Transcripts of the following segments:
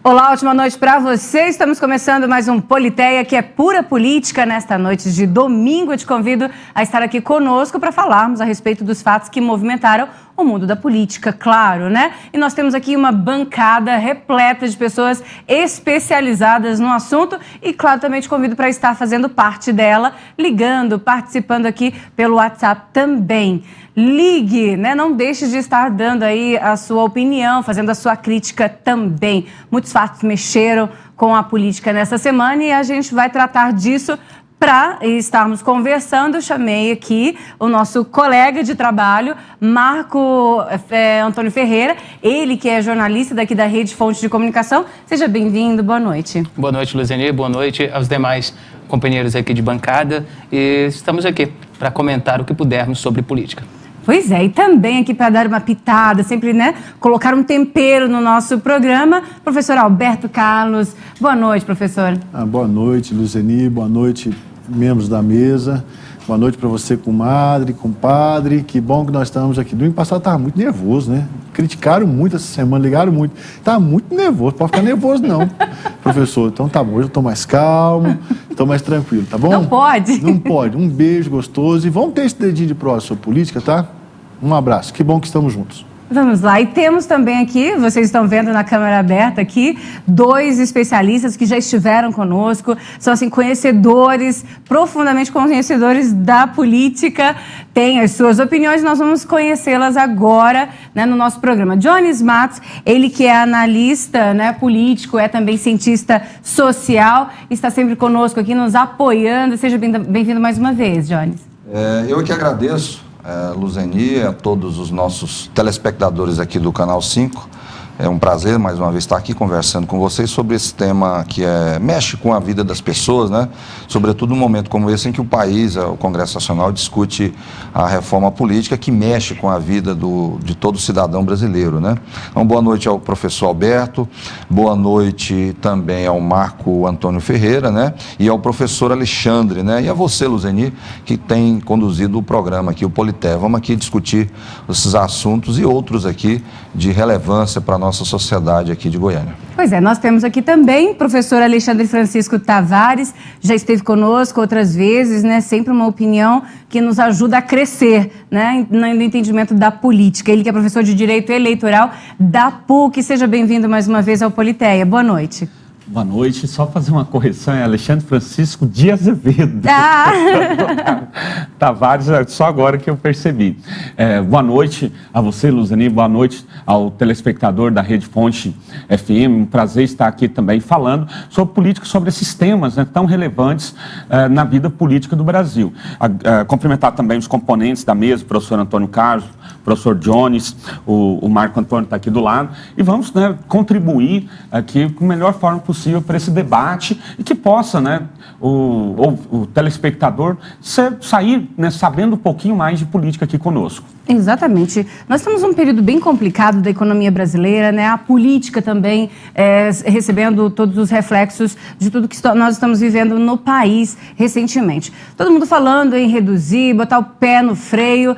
Olá, ótima noite para você. Estamos começando mais um Politeia, que é pura política. Nesta noite de domingo, eu te convido a estar aqui conosco para falarmos a respeito dos fatos que movimentaram o mundo da política, claro, né? E nós temos aqui uma bancada repleta de pessoas especializadas no assunto e, claro, também te convido para estar fazendo parte dela, ligando, participando aqui pelo WhatsApp também. Ligue, né? Não deixe de estar dando aí a sua opinião, fazendo a sua crítica também. Muitos fatos mexeram com a política nessa semana e a gente vai tratar disso. Para estarmos conversando, eu chamei aqui o nosso colega de trabalho, Marco Antônio Ferreira, ele que é jornalista daqui da Rede Fonte de Comunicação. Seja bem-vindo, boa noite. Boa noite, Luzeni, boa noite aos demais companheiros aqui de bancada. E estamos aqui para comentar o que pudermos sobre política. Pois é, e também aqui para dar uma pitada, sempre, né, colocar um tempero no nosso programa, professor Alberto Carlos. Boa noite, professor. Boa noite, Luzeni, boa noite, membros da mesa. Boa noite para você, comadre, compadre. Que bom que nós estamos aqui. Domingo passado estava muito nervoso, né? Criticaram muito essa semana, ligaram muito. Estava muito nervoso, pode ficar nervoso não, professor. Então tá bom, hoje eu estou mais calmo, estou mais tranquilo, tá bom? Não pode. Não pode. Um beijo gostoso e vamos ter esse dedinho de prova sobre política, tá? Um abraço, que bom que estamos juntos. Vamos lá, e temos também aqui, vocês estão vendo na câmera aberta aqui, dois especialistas que já estiveram conosco, são assim, conhecedores, profundamente conhecedores da política, têm as suas opiniões, nós vamos conhecê-las agora, né, no nosso programa. Jones Matos, ele que é analista, né, político, é também cientista social, está sempre conosco aqui, nos apoiando. Seja bem-vindo mais uma vez, Jones. Eu que agradeço. Luzeni, a todos os nossos telespectadores aqui do Canal 5. É um prazer, mais uma vez, estar aqui conversando com vocês sobre esse tema que mexe com a vida das pessoas, né? Sobretudo num momento como esse em que o país, o Congresso Nacional, discute a reforma política que mexe com a vida de todo cidadão brasileiro, né? Então, boa noite ao professor Alberto, boa noite também ao Marco Antônio Ferreira, né? E ao professor Alexandre, né? E a você, Luzeni, que tem conduzido o programa aqui, o Politeia. Vamos aqui discutir esses assuntos e outros aqui de relevância para a nossa sociedade aqui de Goiânia. Pois é, nós temos aqui também o professor Alexandre Francisco Tavares, já esteve conosco outras vezes, né? Sempre uma opinião que nos ajuda a crescer, né? No entendimento da política. Ele que é professor de Direito Eleitoral da PUC. Seja bem-vindo mais uma vez ao Politeia. Boa noite. Boa noite. Só fazer uma correção, é Alexandre Francisco de Azevedo. Tavares, só agora que eu percebi. Boa noite a você, Luzeni, boa noite ao telespectador da Rede Fonte FM. Um prazer estar aqui também falando sobre política, sobre esses temas, né, tão relevantes na vida política do Brasil. Cumprimentar também os componentes da mesa, o professor Antônio Carlos, o professor Jones, o Marco Antônio está aqui do lado, e vamos, né, contribuir aqui com a melhor forma possível para esse debate e que possa, né, o telespectador sair, né, sabendo um pouquinho mais de política aqui conosco. Exatamente. Nós estamos num período bem complicado da economia brasileira, né? A política também recebendo todos os reflexos de tudo que nós estamos vivendo no país recentemente. Todo mundo falando em reduzir, botar o pé no freio,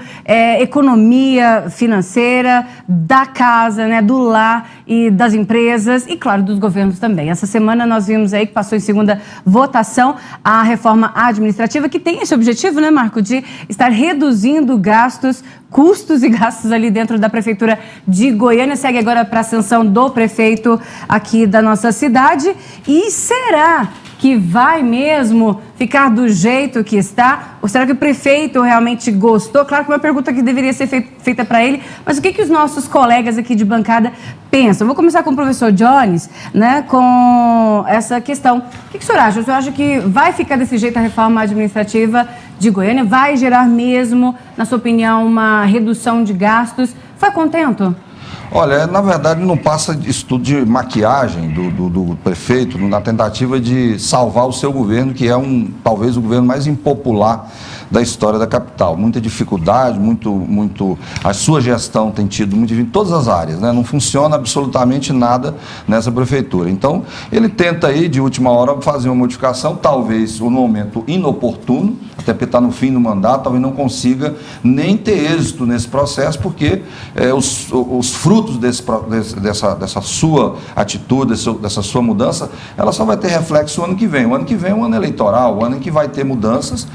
economia financeira, da casa, né, do lar e das empresas e, claro, dos governos também. Essa semana nós vimos aí que passou em segunda votação a reforma administrativa, que tem esse objetivo, né, Marco, de estar reduzindo custos e gastos ali dentro da Prefeitura de Goiânia. Segue agora para a sanção do prefeito aqui da nossa cidade. E será que vai mesmo ficar do jeito que está? Ou será que o prefeito realmente gostou? Claro que é uma pergunta que deveria ser feita para ele, mas o que os nossos colegas aqui de bancada pensam? Vou começar com o professor Jones, né, com essa questão. O que o senhor acha? O senhor acha que vai ficar desse jeito a reforma administrativa de Goiânia? Vai gerar mesmo, na sua opinião, uma redução de gastos? Foi contento? Olha, na verdade não passa isso tudo de maquiagem do prefeito na tentativa de salvar o seu governo, que é talvez o governo mais impopular da história da capital. Muita dificuldade, a sua gestão tem tido muito em todas as áreas, né? Não funciona absolutamente nada nessa prefeitura. Então, ele tenta aí, de última hora, fazer uma modificação, talvez no momento inoportuno, até porque está no fim do mandato, talvez não consiga nem ter êxito nesse processo, porque os frutos dessa sua atitude, dessa sua mudança, ela só vai ter reflexo o ano que vem. O ano que vem é um ano eleitoral, o ano em que vai ter mudanças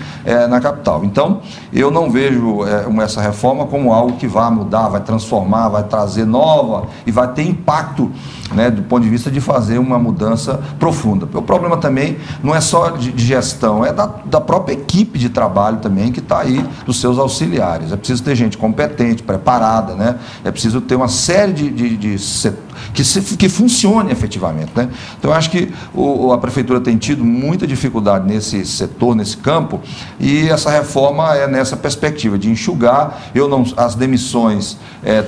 na capital. Então, eu não vejo essa reforma como algo que vai mudar, vai transformar, vai trazer nova e vai ter impacto, né, do ponto de vista de fazer uma mudança profunda. O problema também não é só de gestão, é da própria equipe de trabalho também que está aí, dos seus auxiliares. É preciso ter gente competente, preparada, né? É preciso ter uma série de que funcione efetivamente, né? Então, eu acho que a Prefeitura tem tido muita dificuldade nesse setor, nesse campo, e essa reforma é nessa perspectiva de enxugar. As demissões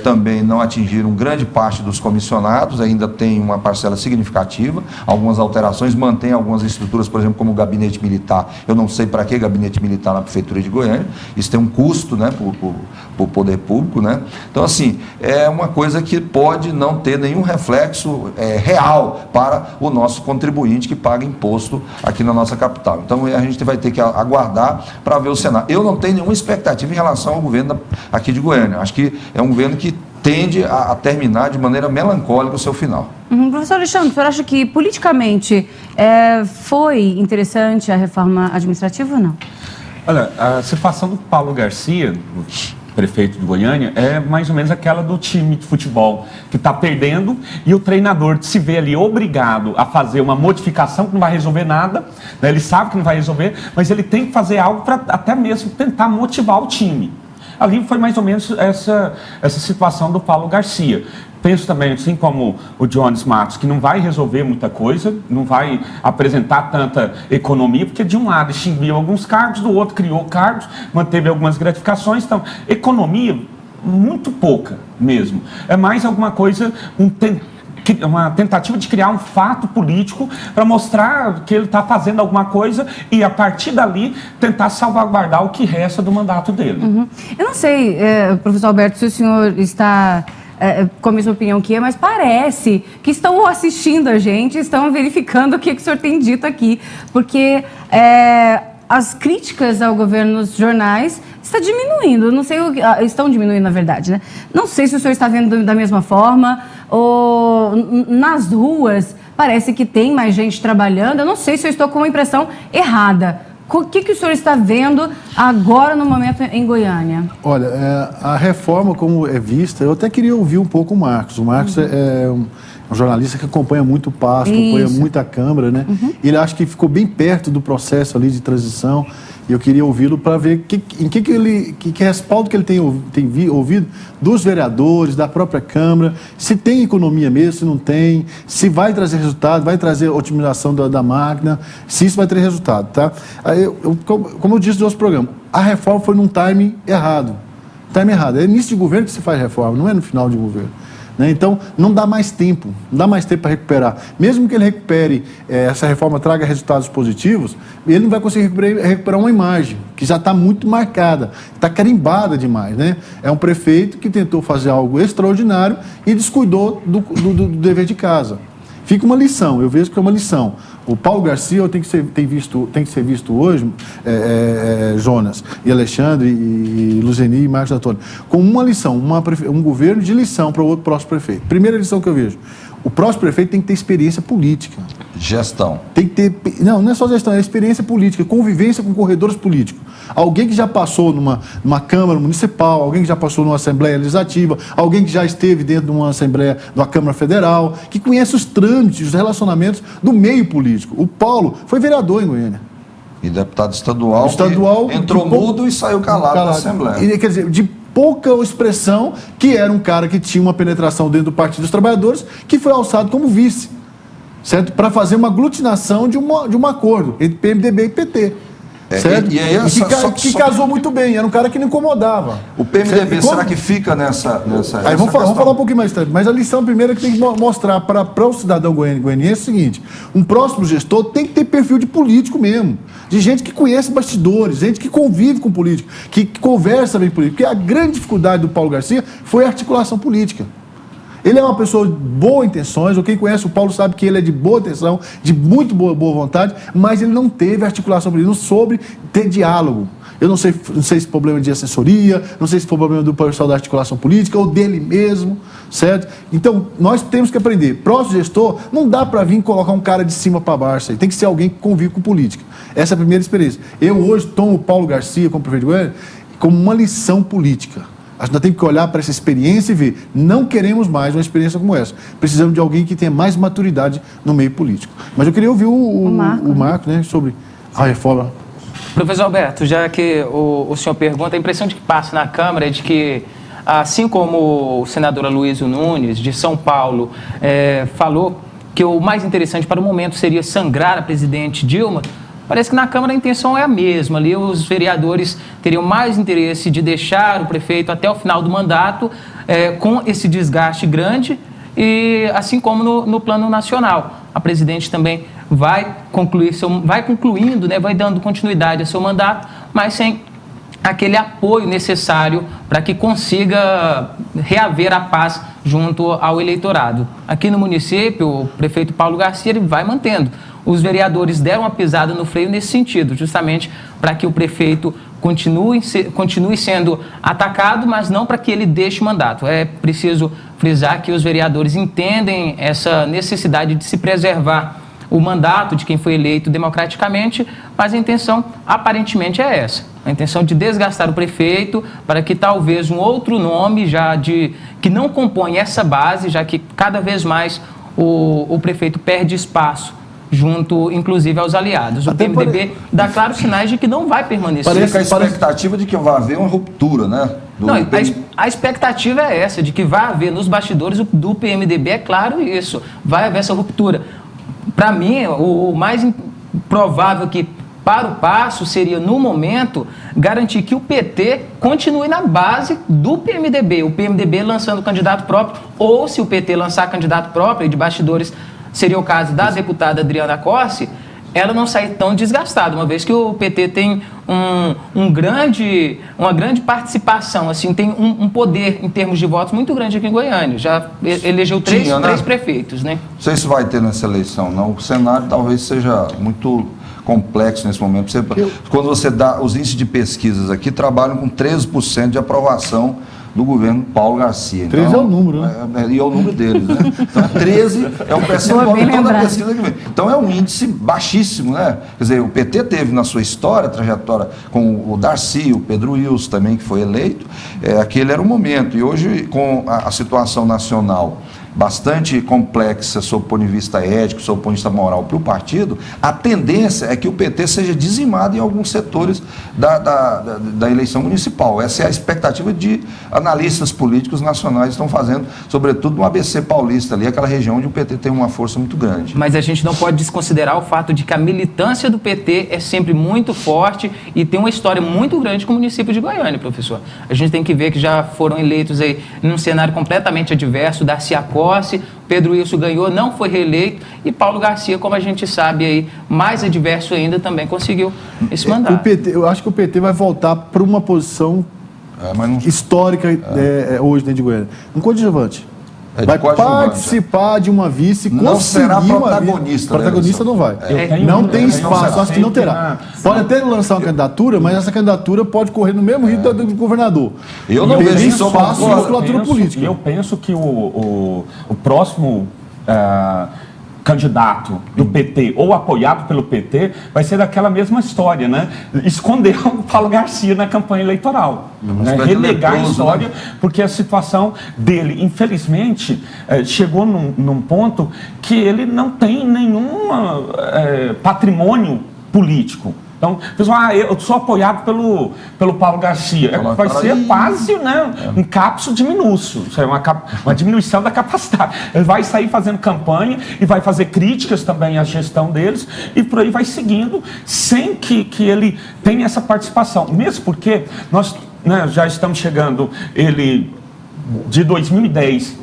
também não atingiram grande parte dos comissionados, ainda tem uma parcela significativa, algumas alterações, mantém algumas estruturas, por exemplo, como o gabinete militar. Eu não sei para que gabinete militar na Prefeitura de Goiânia, isso tem um custo, né, para o poder público, né? Então, assim, é uma coisa que pode não ter nenhum reflexo real para o nosso contribuinte que paga imposto aqui na nossa capital. Então, a gente vai ter que aguardar para ver o cenário. Eu não tenho nenhuma expectativa em relação ao governo aqui de Goiânia. Acho que é um governo que tende a terminar de maneira melancólica o seu final. Professor Alexandre, o senhor acha que politicamente foi interessante a reforma administrativa ou não? Olha, a situação do Paulo Garcia, prefeito de Goiânia, é mais ou menos aquela do time de futebol que está perdendo e o treinador se vê ali obrigado a fazer uma modificação que não vai resolver nada, né? Ele sabe que não vai resolver, mas ele tem que fazer algo para até mesmo tentar motivar o time. Ali foi mais ou menos essa situação do Paulo Garcia. Penso também, assim como o Jones Matos, que não vai resolver muita coisa, não vai apresentar tanta economia, porque de um lado extinguiu alguns cargos, do outro criou cargos, manteve algumas gratificações. Então, economia, muito pouca mesmo. É mais alguma coisa, uma tentativa de criar um fato político para mostrar que ele está fazendo alguma coisa e, a partir dali, tentar salvaguardar o que resta do mandato dele. Uhum. Eu não sei, professor Alberto, se o senhor está com a mesma opinião que eu, mas parece que estão assistindo a gente, estão verificando o que o senhor tem dito aqui, porque as críticas ao governo nos jornais está diminuindo, não sei, estão diminuindo na verdade, né? Não sei se o senhor está vendo da mesma forma, ou nas ruas parece que tem mais gente trabalhando, eu não sei se eu estou com uma impressão errada. O que o senhor está vendo agora no momento em Goiânia? Olha, a reforma como é vista, eu até queria ouvir um pouco o Marcos. O Marcos é um jornalista que acompanha muito o Pasto, acompanha muito a Câmara, né? Ele acha que ficou bem perto do processo ali de transição. E eu queria ouvi-lo para ver que respaldo que ele tem ouvido dos vereadores, da própria Câmara, se tem economia mesmo, se não tem, se vai trazer resultado, vai trazer otimização da máquina, se isso vai ter resultado, tá? Como eu disse no nosso programa, a reforma foi num time errado. É início de governo que se faz reforma, não é no final de governo. Né? Então, não dá mais tempo para recuperar. Mesmo que ele recupere, essa reforma traga resultados positivos, ele não vai conseguir recuperar uma imagem que já está muito marcada, está carimbada demais. Né? É um prefeito que tentou fazer algo extraordinário e descuidou do dever de casa. Fica uma lição, eu vejo que é uma lição. O Paulo Garcia tem que ser visto hoje, Jonas, e Alexandre, e Luzeni, e Marcos Antônio, como uma lição, um governo de lição para o próximo prefeito. Primeira lição que eu vejo, o próximo prefeito tem que ter experiência política. Gestão. Tem que ter, não é só gestão, é experiência política, convivência com corredores políticos. Alguém que já passou numa Câmara Municipal, alguém que já passou numa Assembleia Legislativa, alguém que já esteve dentro de uma Assembleia, de uma Câmara Federal, que conhece os trâmites, os relacionamentos do meio político. O Paulo foi vereador em Goiânia. E deputado estadual entrou mudo e saiu calado da Assembleia. E, quer dizer, de pouca expressão, que era um cara que tinha uma penetração dentro do Partido dos Trabalhadores, que foi alçado como vice, certo? Para fazer uma aglutinação de um acordo entre PMDB e PT. Certo? Que casou muito bem, era um cara que não incomodava. O PMDB, será que fica nessa Aí vamos falar um pouquinho mais tarde. Mas a lição primeira que tem que mostrar para o cidadão goianiense é o seguinte: um próximo gestor tem que ter perfil de político mesmo, de gente que conhece bastidores, gente que convive com político, que conversa bem político. Porque a grande dificuldade do Paulo Garcia foi a articulação política. Ele é uma pessoa de boas intenções, quem conhece o Paulo sabe que ele é de boa intenção, de muito boa vontade, mas ele não teve articulação política, não soube ter diálogo. Eu não sei se problema de assessoria, não sei se foi problema do pessoal da articulação política ou dele mesmo, certo? Então, nós temos que aprender. Próximo gestor, não dá para vir colocar um cara de cima para baixo, tem que ser alguém que convive com política. Essa é a primeira experiência. Eu hoje tomo o Paulo Garcia como prefeito de Goiânia como uma lição política. A gente tem que olhar para essa experiência e ver, não queremos mais uma experiência como essa. Precisamos de alguém que tenha mais maturidade no meio político. Mas eu queria ouvir o Marco, né, sobre a reforma. Professor Alberto, já que o senhor pergunta, a impressão de que passa na Câmara é de que, assim como o senador Aloysio Nunes, de São Paulo, falou que o mais interessante para o momento seria sangrar a presidente Dilma, parece que na Câmara a intenção é a mesma. Ali os vereadores teriam mais interesse de deixar o prefeito até o final do mandato, com esse desgaste grande, e assim como no plano nacional. A presidente também vai concluindo, né, vai dando continuidade ao seu mandato, mas sem aquele apoio necessário para que consiga reaver a paz junto ao eleitorado. Aqui no município, o prefeito Paulo Garcia ele vai mantendo. Os vereadores deram uma pisada no freio nesse sentido, justamente para que o prefeito continue sendo atacado, mas não para que ele deixe o mandato. É preciso frisar que os vereadores entendem essa necessidade de se preservar o mandato de quem foi eleito democraticamente, mas a intenção aparentemente é essa. A intenção de desgastar o prefeito para que talvez um outro nome que não compõe essa base, já que cada vez mais o prefeito perde espaço junto, inclusive, aos aliados. O PMDB dá claros sinais de que não vai permanecer. Parece a expectativa de que vai haver uma ruptura, né? A expectativa é essa, de que vai haver nos bastidores do PMDB, é claro isso, vai haver essa ruptura. Para mim, o mais provável que para o passo seria, no momento, garantir que o PT continue na base do PMDB, o PMDB lançando candidato próprio, ou se o PT lançar candidato próprio, e de bastidores seria o caso da deputada Adriana Corsi, ela não sair tão desgastada, uma vez que o PT tem uma grande participação, assim, tem um poder em termos de votos muito grande aqui em Goiânia. Já elegeu três prefeitos, né? Não sei se vai ter nessa eleição, não. O cenário talvez seja muito complexo nesse momento. Quando você dá os índices de pesquisas aqui, trabalham com 13% de aprovação do governo Paulo Garcia. 13 então, é o número, né? E é o número deles, né? Então, 13 é um percentual de toda a pesquisa que vem. Então, é um índice baixíssimo, né? Quer dizer, o PT teve na sua história, trajetória com o Darcy, o Pedro Wilson também, que foi eleito, aquele era o momento. E hoje, com a situação nacional bastante complexa sob o ponto de vista ético, sob o ponto de vista moral para o partido, a tendência é que o PT seja dizimado em alguns setores da eleição municipal. Essa é a expectativa de analistas políticos nacionais estão fazendo, sobretudo no ABC paulista, ali, aquela região onde o PT tem uma força muito grande. Mas a gente não pode desconsiderar o fato de que a militância do PT é sempre muito forte e tem uma história muito grande com o município de Goiânia, professor. A gente tem que ver que já foram eleitos aí num cenário completamente adverso, Darcy Costa, Pedro Wilson ganhou, não foi reeleito, e Paulo Garcia, como a gente sabe aí, mais adverso ainda, também conseguiu esse mandato. Eu acho que o PT vai voltar para uma posição histórica hoje dentro de Goiânia. Um coadjuvante. Vai participar de uma vice, não será protagonista. Protagonista não vai. Não tem espaço, acho que não terá. Pode até lançar uma candidatura, mas essa candidatura pode correr no mesmo ritmo do governador. Eu não vejo espaço de musculatura política. Eu penso que o próximo candidato do PT ou apoiado pelo PT vai ser daquela mesma história, né? Esconder o Paulo Garcia na campanha eleitoral, né? Relegar a história, porque a situação dele, infelizmente, chegou num ponto que ele não tem nenhum patrimônio político. Então, pessoal, eu sou apoiado pelo Paulo Garcia. Vai ser quase, né, um capso diminúcio. Isso é uma diminuição da capacidade. Ele vai sair fazendo campanha e vai fazer críticas também à gestão deles e por aí vai seguindo sem que ele tenha essa participação. Mesmo porque nós, né, já estamos chegando, ele de 2010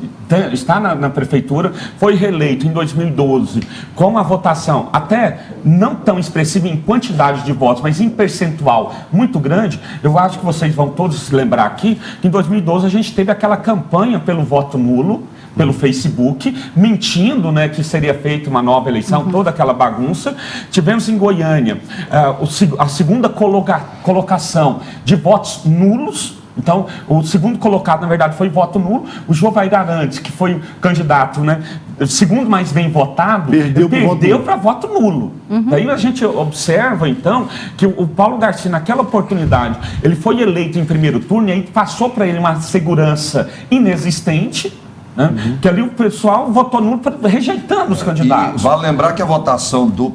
está na prefeitura, foi reeleito em 2012 com uma votação até não tão expressiva em quantidade de votos, mas em percentual muito grande. Eu acho que vocês vão todos se lembrar aqui que em 2012 a gente teve aquela campanha pelo voto nulo, pelo Facebook, mentindo, né, que seria feita uma nova eleição, toda aquela bagunça. Tivemos em Goiânia a segunda colocação de votos nulos. Então, o segundo colocado, na verdade, foi voto nulo. O Jovair Arantes, que foi o candidato, né, segundo mais bem votado, perdeu para voto nulo. Daí a gente observa, então, que o Paulo Garcia, naquela oportunidade, ele foi eleito em primeiro turno e aí passou para ele uma segurança inexistente, né? Que ali o pessoal votou nulo rejeitando os candidatos. E vale lembrar que a votação do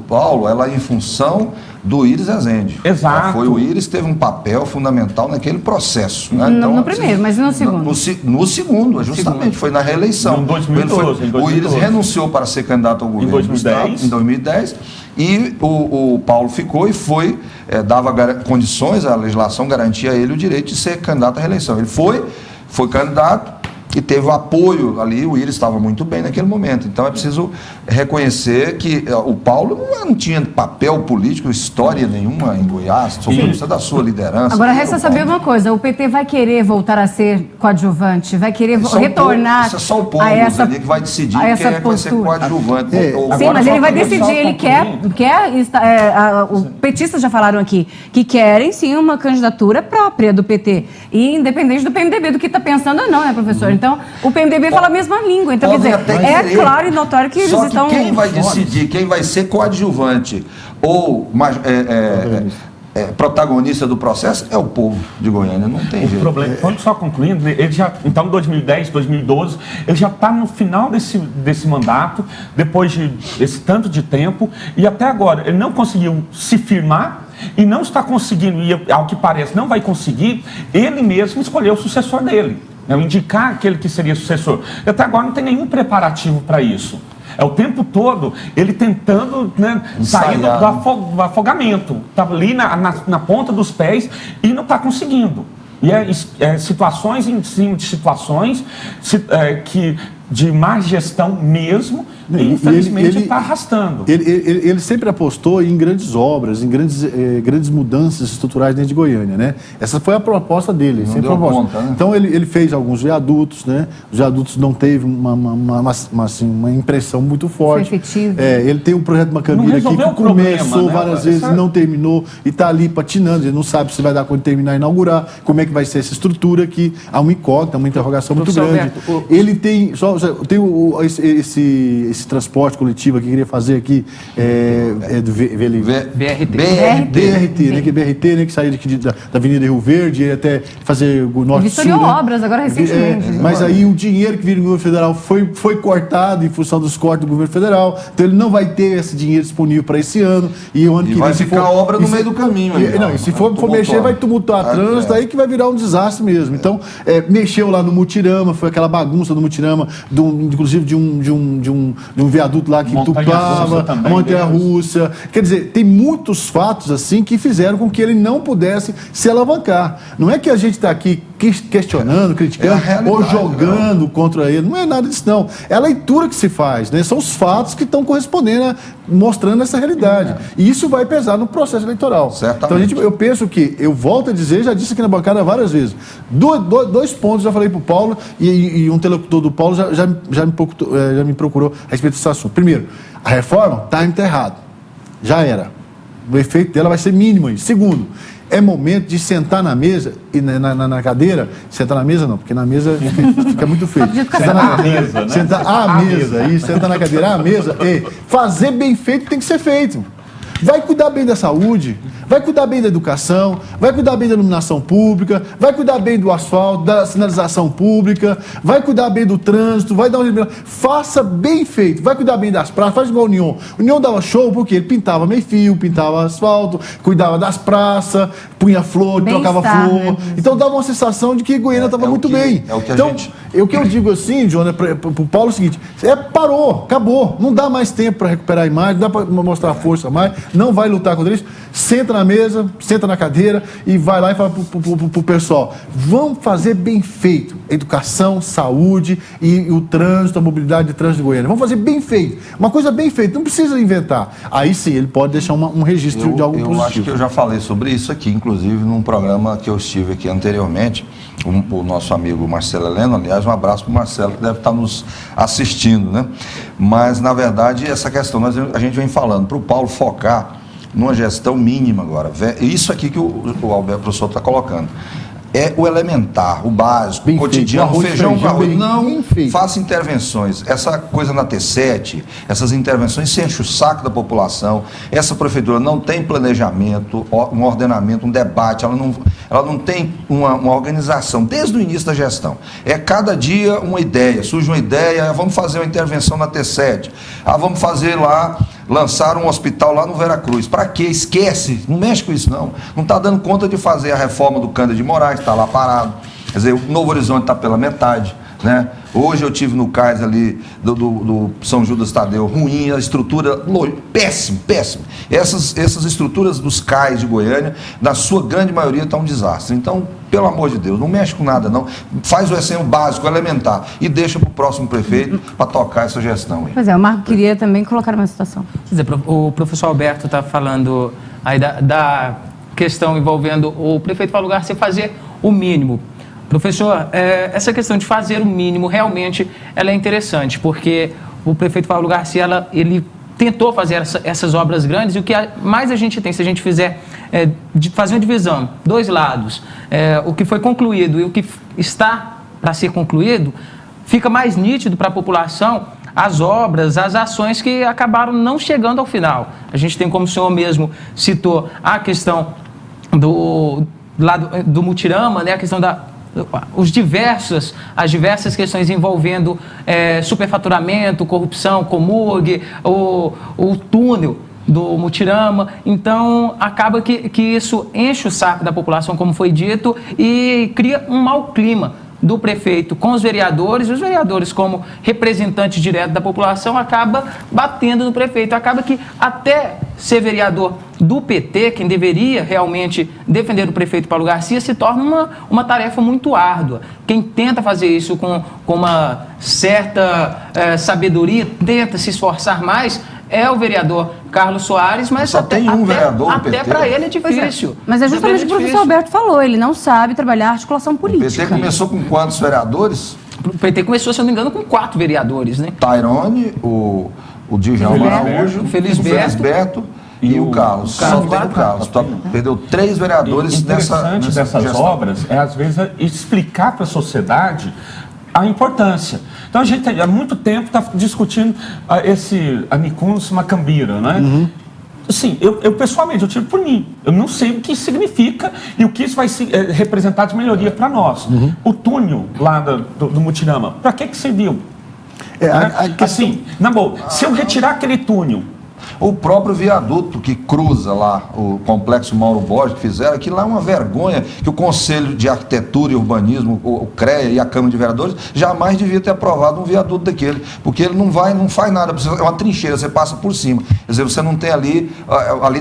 Paulo, ela é em função do Íris Rezende. Exato. O Íris teve um papel fundamental naquele processo. Né? Então, no primeiro, mas no segundo. No segundo, justamente, foi na reeleição. Em 2012. O Íris renunciou para ser candidato ao governo em 2010. Em 2010. E o Paulo ficou e foi, dava condições, a legislação garantia a ele o direito de ser candidato à reeleição. Ele foi candidato e teve o apoio ali, o Íris estava muito bem naquele momento. Então é preciso reconhecer que o Paulo não tinha papel político, história nenhuma em Goiás, sob vista da sua liderança. Agora resta saber uma coisa, o PT vai querer voltar a ser coadjuvante, vai querer retornar isso é só o povo, a essa, que vai decidir a essa quem vai ser coadjuvante. Sim, mas ele vai decidir, ele quer os petistas já falaram aqui, que querem sim uma candidatura própria do PT, e independente do PMDB, do que está pensando ou não, né, professor? Então, o PMDB fala a mesma língua. Então, quer dizer, claro e notório que eles estão... Quem vai decidir, quem vai ser coadjuvante ou protagonista do processo é o povo de Goiânia, não tem jeito. Problema, só concluindo, ele já, então, em 2010, 2012, ele já está no final desse mandato, depois de esse tanto de tempo, e até agora ele não conseguiu se firmar e não está conseguindo, e ao que parece não vai conseguir, ele mesmo escolher o sucessor dele. Indicar aquele que seria sucessor. E até agora não tem nenhum preparativo para isso. É o tempo todo ele tentando, né, sair do afogamento. Está ali na ponta dos pés e não está conseguindo. E situações em cima de situações de má gestão mesmo, e infelizmente está arrastando. Ele sempre apostou em grandes obras, em grandes mudanças estruturais dentro de Goiânia, né? Essa foi a proposta dele. Não deu conta, né? Então ele fez alguns viadutos, né? Os viadutos não teve uma impressão muito forte. Foi efetivo. Ele tem um projeto de Macambira aqui que começou várias vezes, não terminou e está ali patinando. Ele não sabe se vai dar quando terminar e inaugurar, como é que vai ser essa estrutura aqui. Há uma incógnita, uma interrogação muito grande. Ele tem esse transporte coletivo que eu queria fazer aqui, do BRT, né? Que BRT, né? Que saiu daqui da Avenida Rio Verde e até fazer o norte-sul. Vistoriou obras agora recentemente. Mas aí o dinheiro que vira do governo federal foi cortado em função dos cortes do governo federal. Então ele não vai ter esse dinheiro disponível para esse ano. E o ano que vai ficar obra no meio do caminho. E se for mexer, vai tumultuar trânsito, aí que vai virar um desastre mesmo. Então, mexeu lá no Mutirama, foi aquela bagunça do Mutirama, inclusive de um viaduto lá que entupava, a Montanha-Russa. Quer dizer, tem muitos fatos assim que fizeram com que ele não pudesse se alavancar. Não é que a gente está aqui questionando, criticando ou jogando contra ele. Não é nada disso, não. É a leitura que se faz, né? São os fatos que estão correspondendo, mostrando essa realidade. E isso vai pesar no processo eleitoral. Certamente. Então, eu penso que, eu volto a dizer, já disse aqui na bancada várias vezes, dois pontos já falei para o Paulo e um interlocutor do Paulo já me procurou a respeito desse assunto. Primeiro, a reforma está enterrada. Já era. O efeito dela vai ser mínimo aí. Segundo, é momento de sentar na mesa e na cadeira. Sentar na mesa não, porque na mesa fica muito feio. Sentar na mesa, né? Sentar à mesa. E sentar na cadeira à mesa. Fazer bem feito tem que ser feito. Vai cuidar bem da saúde, vai cuidar bem da educação, vai cuidar bem da iluminação pública, vai cuidar bem do asfalto, da sinalização pública, vai cuidar bem do trânsito, vai dar uma... Faça bem feito, vai cuidar bem das praças, faz igual o União. O União dava show porque ele pintava meio-fio, pintava asfalto, cuidava das praças, punha flor, trocava flor. Né? Então dava uma sensação de que Goiânia estava muito bem. É o que a O que eu digo assim, Johnny, para o Paulo é o seguinte, parou, acabou, não dá mais tempo para recuperar a imagem, não dá para mostrar força mais, não vai lutar contra isso, senta na mesa, senta na cadeira e vai lá e fala para o pessoal, vamos fazer bem feito, educação, saúde e o trânsito, a mobilidade de trânsito de Goiânia, vamos fazer bem feito, uma coisa bem feita, não precisa inventar. Aí sim, ele pode deixar um registro de algo positivo. Eu acho que eu já falei sobre isso aqui, inclusive num programa que eu estive aqui anteriormente, o nosso amigo Marcelo Heleno, aliás, um abraço para o Marcelo, que deve estar nos assistindo, né? Mas, na verdade, essa questão, a gente vem falando, para o Paulo focar numa gestão mínima agora. Isso aqui que o Alberto, professor, está colocando. É o elementar, o básico, bem o cotidiano, feito, feijão com arroz. Não faça faça intervenções. Essa coisa na T7, essas intervenções se enche o saco da população. Essa prefeitura não tem planejamento, um ordenamento, um debate, ela não tem uma organização desde o início da gestão. É cada dia uma ideia, surge uma ideia, vamos fazer uma intervenção na T7, vamos fazer lá, lançar um hospital lá no Veracruz. Para quê? Esquece, não mexe com isso não. Não está dando conta de fazer a reforma do Cândido de Moraes, está lá parado. Quer dizer, o Novo Horizonte está pela metade, né? Hoje eu tive no cais ali do São Judas Tadeu, ruim, a estrutura, péssimo. Essas estruturas dos cais de Goiânia, na sua grande maioria, está um desastre. Então, pelo amor de Deus, não mexe com nada não, faz o ECM básico, elementar, e deixa para o próximo prefeito para tocar essa gestão aí. Pois é, o Marco queria também colocar uma situação. O professor Alberto está falando aí da questão envolvendo o prefeito Paulo Garcia fazer o mínimo. Professor, essa questão de fazer o mínimo realmente ela é interessante, porque o prefeito Paulo Garcia ele tentou fazer essas obras grandes, e o que mais a gente tem, se a gente fizer fazer uma divisão, dois lados, o que foi concluído e o que está para ser concluído, fica mais nítido para a população as obras, as ações que acabaram não chegando ao final. A gente tem, como o senhor mesmo citou, a questão do mutirama, né, a questão as diversas questões envolvendo superfaturamento, corrupção, Comurg, o túnel do mutirama. Então, acaba que isso enche o saco da população, como foi dito, e cria um mau clima do prefeito com os vereadores, e os vereadores, como representantes diretos da população, acaba batendo no prefeito. Acaba que até ser vereador do PT, quem deveria realmente defender o prefeito Paulo Garcia, se torna uma tarefa muito árdua. Quem tenta fazer isso com uma certa sabedoria, tenta se esforçar mais, é o vereador Carlos Soares, mas só tem um vereador do PT. Até para ele é difícil. Mas é justamente o que o professor Alberto falou, ele não sabe trabalhar articulação política. O PT começou com quantos vereadores? O PT começou, se eu não me engano, com 4 vereadores, né? Tairone, o Djalma Araújo, o Felisberto e o Carlos. Só tem o Carlos. Perdeu 3 vereadores nessa dessas gestão. obras às vezes, explicar para a sociedade a importância. Então, a gente há muito tempo está discutindo esse Amicus Macambira, né? Uhum. Assim, eu pessoalmente, eu tiro por mim. Eu não sei o que significa e o que isso vai representar de melhoria para nós. Uhum. O túnel lá do mutirama, para que serviu? Assim, na boa, se eu retirar aquele túnel, o próprio viaduto que cruza lá o complexo Mauro Borges, que fizeram, aquilo lá é uma vergonha que o Conselho de Arquitetura e Urbanismo, o CREA e a Câmara de Vereadores, jamais devia ter aprovado um viaduto daquele, porque ele não faz nada, é uma trincheira, você passa por cima. Quer dizer, você não tem ali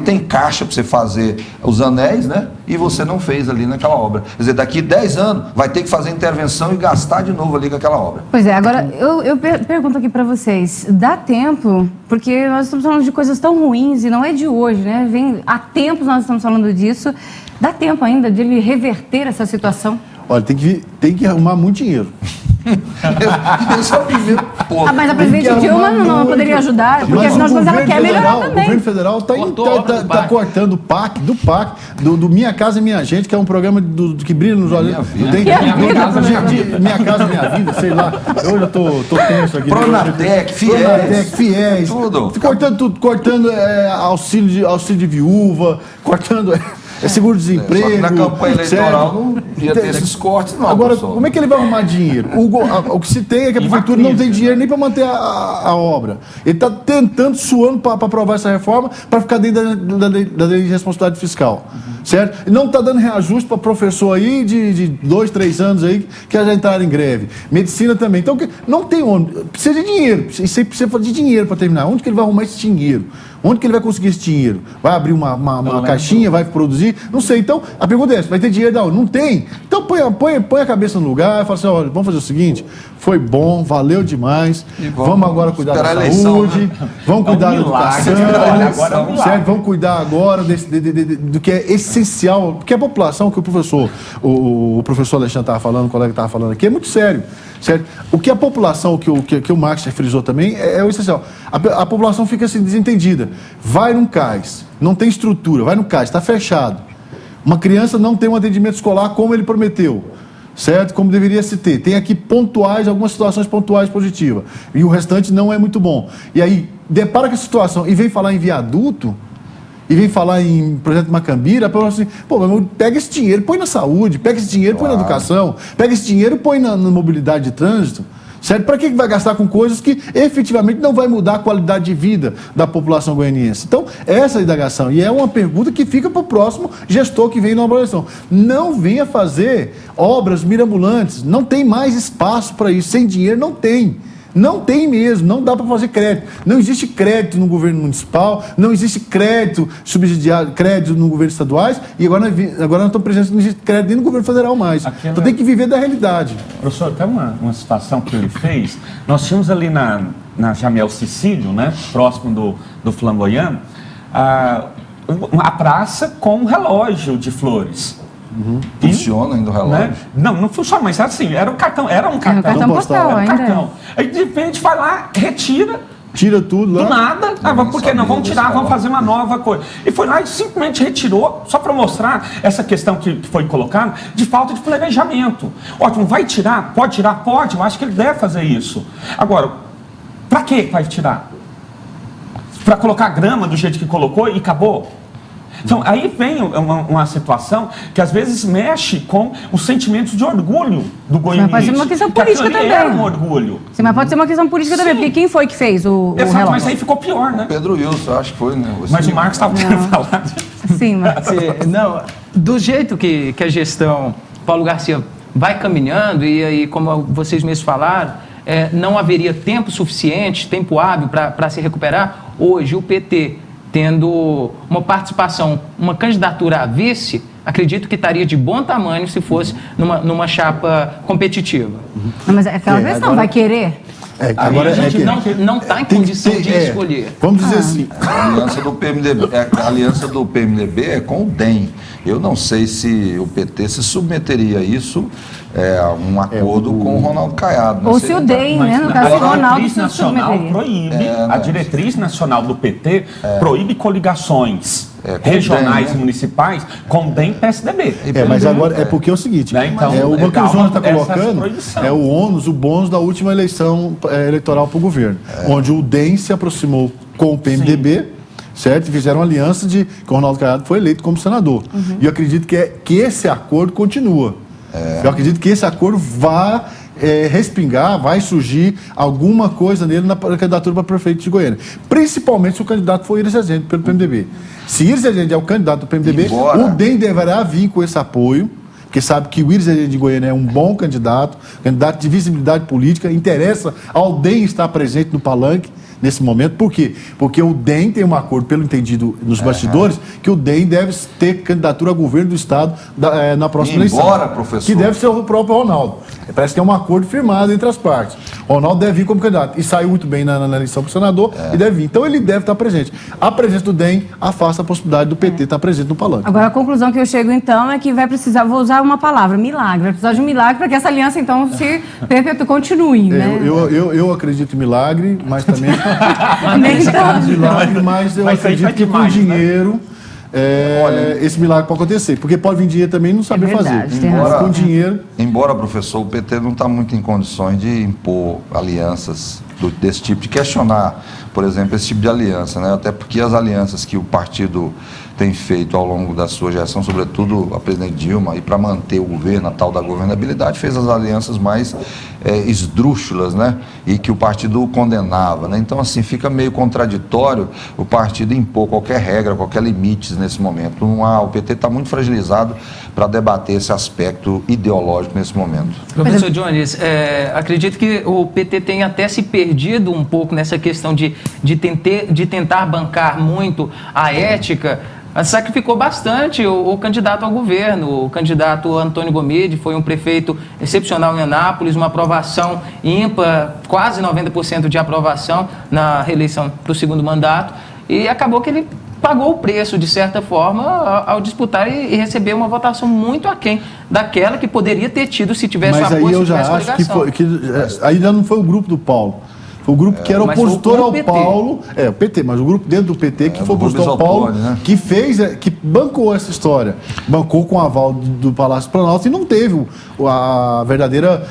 tem caixa para você fazer os anéis, né? E você não fez ali naquela obra. Quer dizer, daqui 10 anos vai ter que fazer intervenção e gastar de novo ali com aquela obra. Pois é, agora eu pergunto aqui para vocês, dá tempo, porque nós estamos falando de coisas tão ruins e não é de hoje, né? Há tempos nós estamos falando disso. Dá tempo ainda de ele reverter essa situação? Olha, tem que arrumar muito dinheiro. Esse é o primeiro ponto. Mas a presidente Dilma não poderia ajudar, porque afinal de contas ela quer melhorar também. O governo federal está cortando o PAC, do Minha Casa Minha Gente, que é um programa que brilha nos olhos. Minha Casa Minha Vida, sei lá. Eu já tô tenso aqui. Pronatec, FIES. Tudo. Cortando tudo, cortando auxílio de viúva, cortando É seguro-desemprego. Só que na campanha eleitoral não ia ter esses cortes, não. Agora, professor. como é que ele vai arrumar dinheiro? O que se tem é que a prefeitura não tem dinheiro nem para manter a obra. Ele está tentando, suando para aprovar essa reforma, para ficar dentro da lei de responsabilidade fiscal. Certo? E não está dando reajuste para professor aí de 2, 3 anos aí que já entraram em greve. Medicina também. Então, não tem onde. Precisa de dinheiro. Isso aí precisa de dinheiro para terminar. Onde que ele vai arrumar esse dinheiro? Onde que ele vai conseguir esse dinheiro? Vai abrir uma caixinha, vai produzir? Não sei. Então, a pergunta é essa, vai ter dinheiro da onde? Não tem. Então, põe a cabeça no lugar e fala assim, olha, vamos fazer o seguinte, foi bom, valeu demais, vamos agora cuidar da saúde, vamos cuidar da educação, certo? Vamos cuidar agora do que é essencial, porque a população que o professor Alexandre estava falando, o colega estava falando aqui, é muito sério. Certo? O que a população, que o Marx frisou também, é o essencial. A população fica assim, desentendida. Vai num cais, não tem estrutura, vai no cais, está fechado. Uma criança não tem um atendimento escolar como ele prometeu, certo? Como deveria se ter. Tem aqui algumas situações pontuais positivas. E o restante não é muito bom. E aí, depara com a situação e vem falar em viaduto, e vem falar em projeto Macambira, fala assim, pô, mas pega esse dinheiro, põe na saúde, pega esse dinheiro, põe na educação, pega esse dinheiro, põe na mobilidade de trânsito, certo? Para que vai gastar com coisas que efetivamente não vai mudar a qualidade de vida da população goianiense? Então, essa é a indagação, e é uma pergunta que fica para o próximo gestor que vem na eleição. Não venha fazer obras mirabolantes, não tem mais espaço para isso, sem dinheiro não tem. Não tem mesmo, não dá para fazer crédito. Não existe crédito no governo municipal, não existe crédito subsidiado, crédito no governo estaduais, e agora nós estamos presentes, não existe crédito nem no governo federal mais. Então tem que viver da realidade. Professor, até uma situação que ele fez, nós tínhamos ali na Jamel Cecílio, né, próximo do Flamboyant, a praça com um relógio de flores. Funciona ainda o relógio? Né? Não funciona, mas assim, era um cartão postal ainda. Cartão. Aí de repente vai lá, Tira tudo lá. Do nada, por que não? Vamos tirar, vamos fazer uma nova coisa. E foi lá e simplesmente retirou, só para mostrar essa questão que foi colocada, de falta de planejamento. Ótimo, vai tirar? Pode tirar? Pode, eu acho que ele deve fazer isso. Agora, para que vai tirar? Para colocar grama do jeito que colocou e acabou? Então, aí vem uma situação que às vezes mexe com os sentimentos de orgulho do goianiense. Mas pode ser uma questão política também. Era um orgulho. Sim, mas pode ser uma questão política também, porque quem foi que fez o relógio? Mas aí ficou pior, né? Pedro Wilson, acho que foi, né? Mas o Marcos estava querendo falar disso. Sim, mas... Não, do jeito que a gestão Paulo Garcia vai caminhando, e aí, como vocês mesmos falaram, não haveria tempo suficiente, tempo hábil para se recuperar. Hoje, o PT tendo uma participação, uma candidatura a vice, acredito que estaria de bom tamanho se fosse numa chapa competitiva. Não, mas aquela questão, vai querer? Agora a gente não está em condição de escolher. Vamos dizer assim. A aliança do PMDB é com o DEM. Eu não sei se o PT se submeteria a isso, a um acordo com o Ronaldo Caiado. Ou se o DEM, né? No caso, o Ronaldo se submeteria. Proíbe, a diretriz nacional do PT proíbe coligações regionais e municipais com DEM e PSDB. Mas agora é porque é o seguinte, né? Então, uma que o João está colocando é o bônus da última eleição eleitoral para o governo, onde o DEM se aproximou com o PMDB, sim, certo? E fizeram uma aliança que o Ronaldo Caiado foi eleito como senador. E eu acredito que esse acordo continua. Eu acredito que esse acordo vai respingar, vai surgir alguma coisa nele na candidatura para prefeito de Goiânia. Principalmente se o candidato for Iris Rezende, pelo PMDB. Se Iris Rezende é o candidato do PMDB, o DEM deverá vir com esse apoio, porque sabe que o Iris Rezende de Goiânia é um bom candidato de visibilidade política, interessa ao DEM estar presente no palanque nesse momento. Por quê? Porque o DEM tem um acordo, pelo entendido nos bastidores, que o DEM deve ter candidatura a governo do Estado na próxima eleição. Professor. Que deve ser o próprio Ronaldo. Parece que é um acordo firmado entre as partes. O Ronaldo deve vir como candidato. E saiu muito bem na eleição para o senador e deve vir. Então ele deve estar presente. A presença do DEM afasta a possibilidade do PT estar presente no palanque. Agora a conclusão que eu chego então é que vai precisar, vou usar uma palavra, milagre. Vai precisar de um milagre para que essa aliança então se continue, né? Eu acredito em milagre, mas também... Nem tanto. Milagre, mas eu acredito que com dinheiro... esse milagre pode acontecer, porque pode vir dinheiro também e não saber fazer. Embora, professor, o PT não está muito em condições de impor alianças desse tipo, de questionar, por exemplo, esse tipo de aliança, né? Até porque as alianças que o partido tem feito ao longo da sua gestão, sobretudo a presidente Dilma, e para manter o governo, a tal da governabilidade, fez as alianças mais esdrúxulas, né? E que o partido condenava, né? Então, assim, fica meio contraditório o partido impor qualquer regra, qualquer limite nesse momento. O PT está muito fragilizado para debater esse aspecto ideológico nesse momento. Professor Jones, acredito que o PT tenha até se perdido um pouco nessa questão de tentar bancar muito a ética. Sacrificou bastante o candidato ao governo. O candidato Antônio Gomide foi um prefeito excepcional em Anápolis, uma aprovação ímpar, quase 90% de aprovação na reeleição para o segundo mandato, e acabou que ele pagou o preço, de certa forma, ao disputar e receber uma votação muito aquém daquela que poderia ter tido se tivesse Mas apoio, aí eu já acho aí já não foi o grupo do Paulo. Foi o grupo que era opositor ao Paulo, o PT, mas o grupo dentro do PT que foi opositor ao Paulo, né? que bancou essa história, bancou com o aval do Palácio Planalto e não teve a verdadeira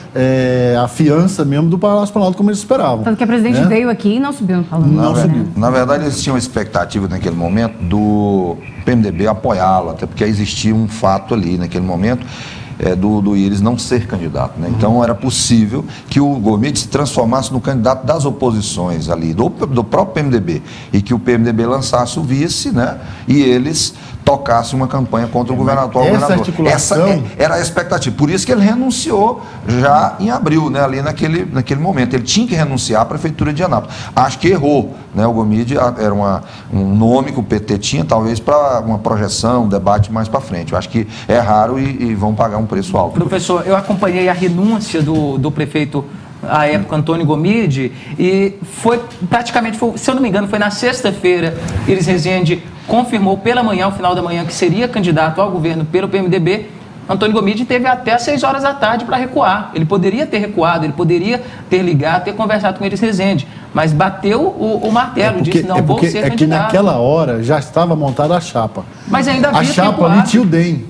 afiança mesmo do Palácio Planalto como eles esperavam. Tanto que a presidente veio aqui e não subiu no Palácio. Não subiu. Na verdade, eles tinham expectativa naquele momento do PMDB apoiá-lo, até porque existia um fato ali naquele momento, do Íris não ser candidato, né? Então era possível que o Gomide se transformasse no candidato das oposições ali, do próprio PMDB, e que o PMDB lançasse o vice, né? E eles tocassem uma campanha contra o governador. Essa era a expectativa. Por isso que ele renunciou já em abril, né? Ali naquele momento. Ele tinha que renunciar à prefeitura de Anápolis. Acho que errou, né? O Gomide era um nome que o PT tinha, talvez para uma projeção, um debate mais para frente. Eu acho que é raro e vão pagar um preço alto. Professor, eu acompanhei a renúncia do prefeito à época, Antônio Gomide, e foi praticamente, se eu não me engano, foi na sexta-feira, Íris Rezende confirmou pela manhã, ao final da manhã, que seria candidato ao governo pelo PMDB. Antônio Gomide teve até às 6 horas da tarde para recuar. Ele poderia ter recuado, ele poderia ter ligado, ter conversado com Íris Rezende, mas bateu o martelo, disse, não vou ser candidato. É que naquela hora já estava montada a chapa. Mas ainda havia a chapa ali tinha o DEM.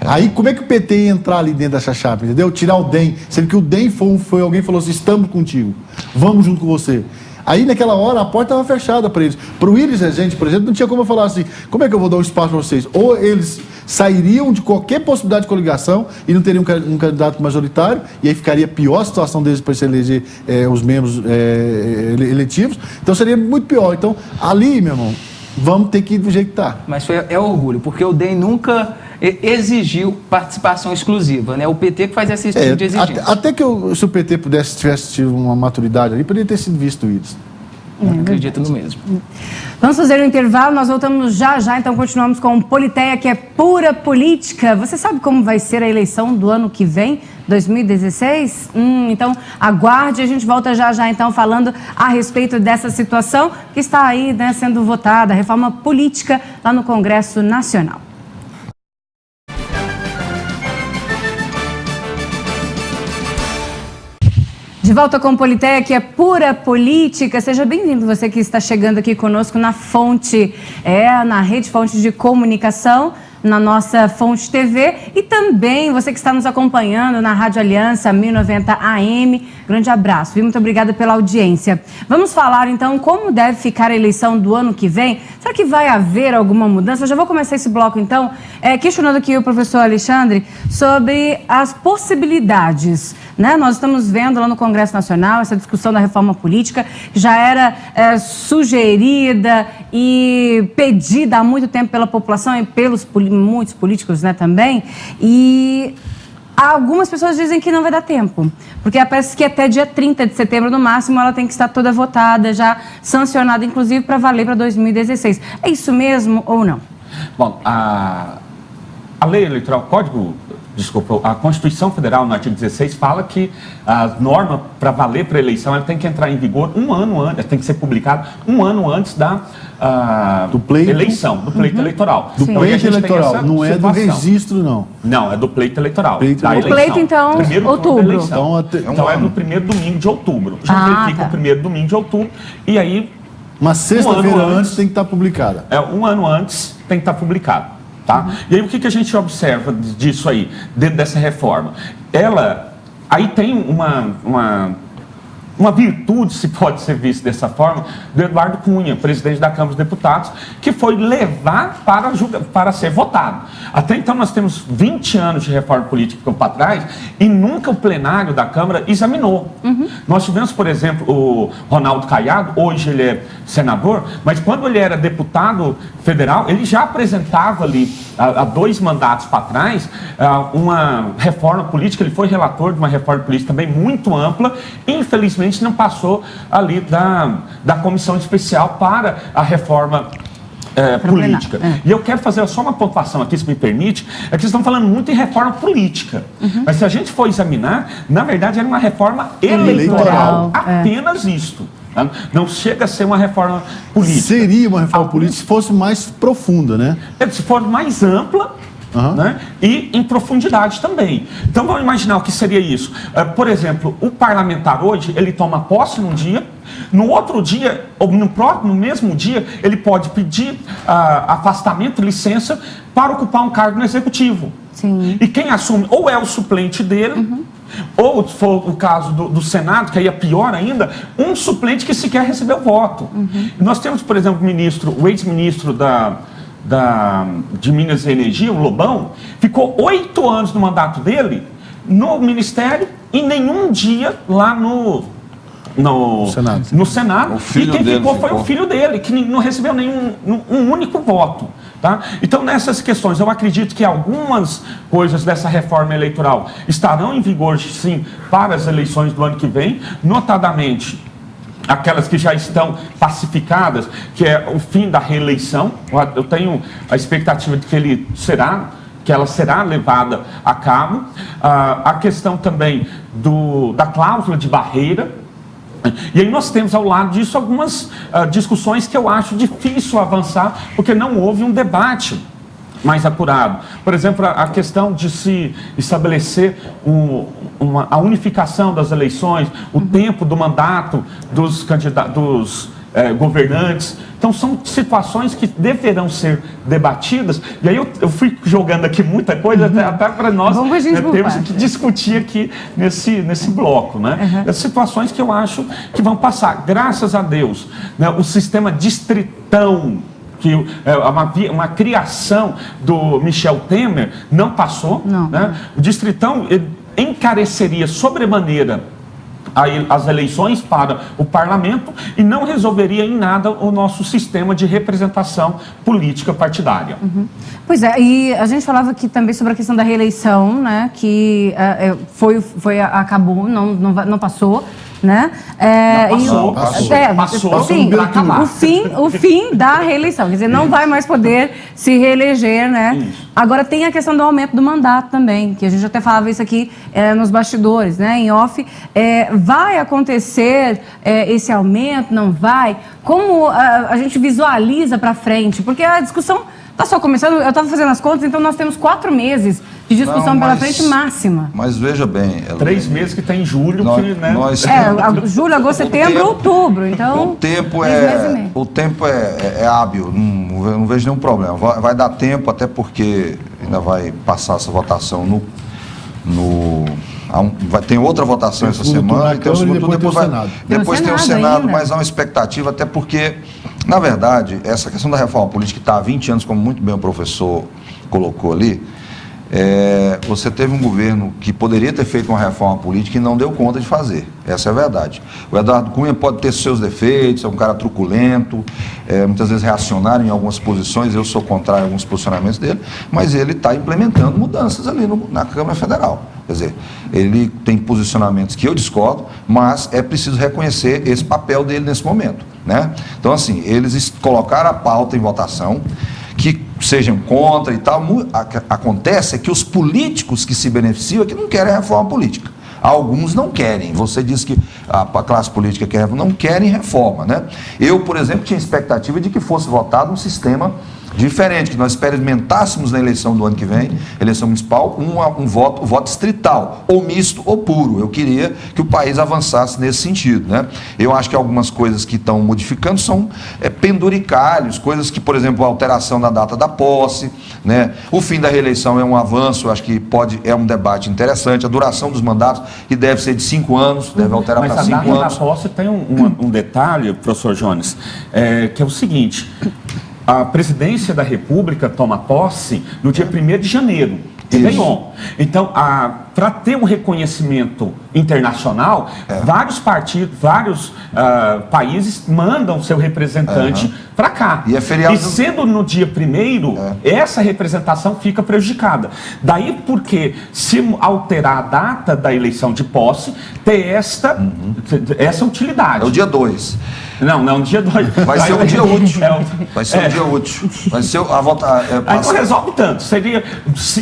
Aí como é que o PT ia entrar ali dentro dessa chapa, entendeu? Tirar o DEM, sendo que o DEM foi alguém que falou assim, estamos contigo, vamos junto com você. Aí naquela hora a porta estava fechada para eles. Para o Íris Rezende, por exemplo, não tinha como eu falar assim, como é que eu vou dar um espaço para vocês? Ou eles sairiam de qualquer possibilidade de coligação e não teriam um candidato majoritário, e aí ficaria pior a situação deles para se eleger os membros eletivos, então seria muito pior. Então ali, meu irmão, vamos ter que ir do jeito que tá. Mas é orgulho, porque o DEM nunca exigiu participação exclusiva, né? O PT que faz esse tipo de exigência. Até que se o PT tivesse tido uma maturidade ali, poderia ter sido visto isso. Acredito no mesmo. Vamos fazer um intervalo, nós voltamos já, então continuamos com o Politeia, que é pura política. Você sabe como vai ser a eleição do ano que vem, 2016? Então aguarde, a gente volta já, então, falando a respeito dessa situação que está aí, né, sendo votada, a reforma política lá no Congresso Nacional. De volta com o Politeia, que é pura política. Seja bem-vindo você que está chegando aqui conosco na Fonte, na Rede Fonte de Comunicação, na nossa Fonte TV, e também você que está nos acompanhando na Rádio Aliança 1090 AM. Grande abraço, viu? Muito obrigada pela audiência. Vamos falar então como deve ficar a eleição do ano que vem. Será que vai haver alguma mudança? Eu já vou começar esse bloco então, questionando aqui o professor Alexandre sobre as possibilidades, né? Nós estamos vendo lá no Congresso Nacional essa discussão da reforma política, que já era sugerida e pedida há muito tempo pela população e pelos muitos políticos, né, também. E algumas pessoas dizem que não vai dar tempo, porque parece que até dia 30 de setembro, no máximo, ela tem que estar toda votada, já sancionada, inclusive, para valer para 2016. É isso mesmo ou não? Bom, a lei eleitoral, a Constituição Federal, no artigo 16, fala que a norma para valer para a eleição ela tem que entrar em vigor um ano antes, tem que ser publicada um ano antes da eleição, do pleito eleitoral. Do pleito eleitoral, não é do registro, não. Não, é do pleito eleitoral. O pleito, então, outubro. Então é no primeiro domingo de outubro. Já verifica o primeiro domingo de outubro e aí... Uma sexta-feira antes tem que estar publicada. Um ano antes tem que estar publicado. Tá? E aí o que a gente observa disso aí, dentro dessa reforma? Aí tem uma virtude, se pode ser visto dessa forma, do Eduardo Cunha, presidente da Câmara dos Deputados, que foi levar para ser votado. Até então nós temos 20 anos de reforma política para trás e nunca o plenário da Câmara examinou. Nós tivemos, por exemplo, o Ronaldo Caiado, hoje ele é senador, mas quando ele era deputado federal, ele já apresentava ali, há 2 mandatos para trás, uma reforma política. Ele foi relator de uma reforma política também muito ampla, e infelizmente não passou ali da comissão especial para a reforma política. E eu quero fazer só uma pontuação aqui, se me permite, é que vocês estão falando muito em reforma política, mas se a gente for examinar, na verdade era uma reforma eleitoral, apenas isto. Não chega a ser uma reforma política. Seria uma reforma política se fosse mais profunda, né? Se for mais ampla, né? E em profundidade também. Então vamos imaginar o que seria isso. Por exemplo, o parlamentar hoje, ele toma posse num dia, no outro dia, ou no mesmo dia, ele pode pedir afastamento, licença, para ocupar um cargo no executivo. Sim. E quem assume ou é o suplente dele, ou, se for o caso do Senado, que aí é pior ainda, um suplente que sequer recebeu voto. Nós temos, por exemplo, o ex-ministro de Minas e Energia, o Lobão, ficou 8 anos no mandato dele no Ministério e nenhum dia lá no Senado. E quem ficou foi o filho dele, que não recebeu um único voto. Tá? Então, nessas questões, eu acredito que algumas coisas dessa reforma eleitoral estarão em vigor, sim, para as eleições do ano que vem, notadamente aquelas que já estão pacificadas, que é o fim da reeleição. Eu tenho a expectativa de que ela será levada a cabo. A questão também da cláusula de barreira. E aí nós temos ao lado disso algumas discussões que eu acho difícil avançar, porque não houve um debate mais apurado. Por exemplo, a questão de se estabelecer a unificação das eleições, o tempo do mandato dos governantes. Então são situações que deverão ser debatidas. E aí eu fui jogando aqui muita coisa até para nós termos que discutir aqui nesse bloco, né? As situações que eu acho que vão passar, graças a Deus, né? O sistema distritão, que é uma criação do Michel Temer, não passou. Né? O distritão encareceria sobremaneira as eleições para o parlamento e não resolveria em nada o nosso sistema de representação política partidária. Pois é, e a gente falava aqui também sobre a questão da reeleição, né, que acabou, não passou. Né? Passou. Sim, o fim da reeleição, quer dizer, não vai mais poder se reeleger, né? Isso. Agora tem a questão do aumento do mandato também, que a gente até falava isso aqui nos bastidores, né? Em off, vai acontecer esse aumento, não vai? Como a gente visualiza para frente? Porque a discussão está só começando, eu estava fazendo as contas, então nós temos 4 meses de discussão pela frente máxima. Mas veja bem... 3 meses que está em julho. Julho, agosto, setembro, outubro. Então, o tempo é hábil, não vejo nenhum problema. Vai dar tempo, até porque ainda vai passar essa votação tem outra votação essa semana, e tem o segundo turno, depois tem o Senado, mas há uma expectativa, até porque, na verdade, essa questão da reforma política que está há 20 anos, como muito bem o professor colocou ali, você teve um governo que poderia ter feito uma reforma política e não deu conta de fazer. Essa é a verdade. O Eduardo Cunha pode ter seus defeitos, é um cara truculento, muitas vezes reacionário em algumas posições, eu sou contrário a alguns posicionamentos dele, mas ele está implementando mudanças ali na Câmara Federal. Quer dizer, ele tem posicionamentos que eu discordo, mas é preciso reconhecer esse papel dele nesse momento, né? Então, assim, eles colocaram a pauta em votação, que sejam contra e tal. Acontece é que os políticos que se beneficiam é que não querem reforma política. Alguns não querem. Você disse que a classe política quer reforma, não querem reforma, né? Eu, por exemplo, tinha expectativa de que fosse votado um sistema Diferente, que nós experimentássemos na eleição do ano que vem, eleição municipal, um voto distrital, ou misto ou puro. Eu queria que o país avançasse nesse sentido, né? Eu acho que algumas coisas que estão modificando são penduricalhos, coisas que, por exemplo, a alteração da data da posse, né? O fim da reeleição é um avanço, eu acho que é um debate interessante, a duração dos mandatos, que deve ser de 5 anos, deve alterar para 5 anos. Mas a data da posse tem um detalhe, professor Jones, que é o seguinte: a presidência da República toma posse no dia 1º de janeiro. Então, para ter um reconhecimento internacional, vários partidos, vários países mandam seu representante para cá. E é feriado. E sendo no dia 1º, essa representação fica prejudicada. Daí porque, se alterar a data da eleição de posse, ter essa utilidade. É o dia 2. Não, dia 2. Vai ser um dia útil. Vai ser um dia útil. Vai ser a volta. Aí não resolve tanto. Seria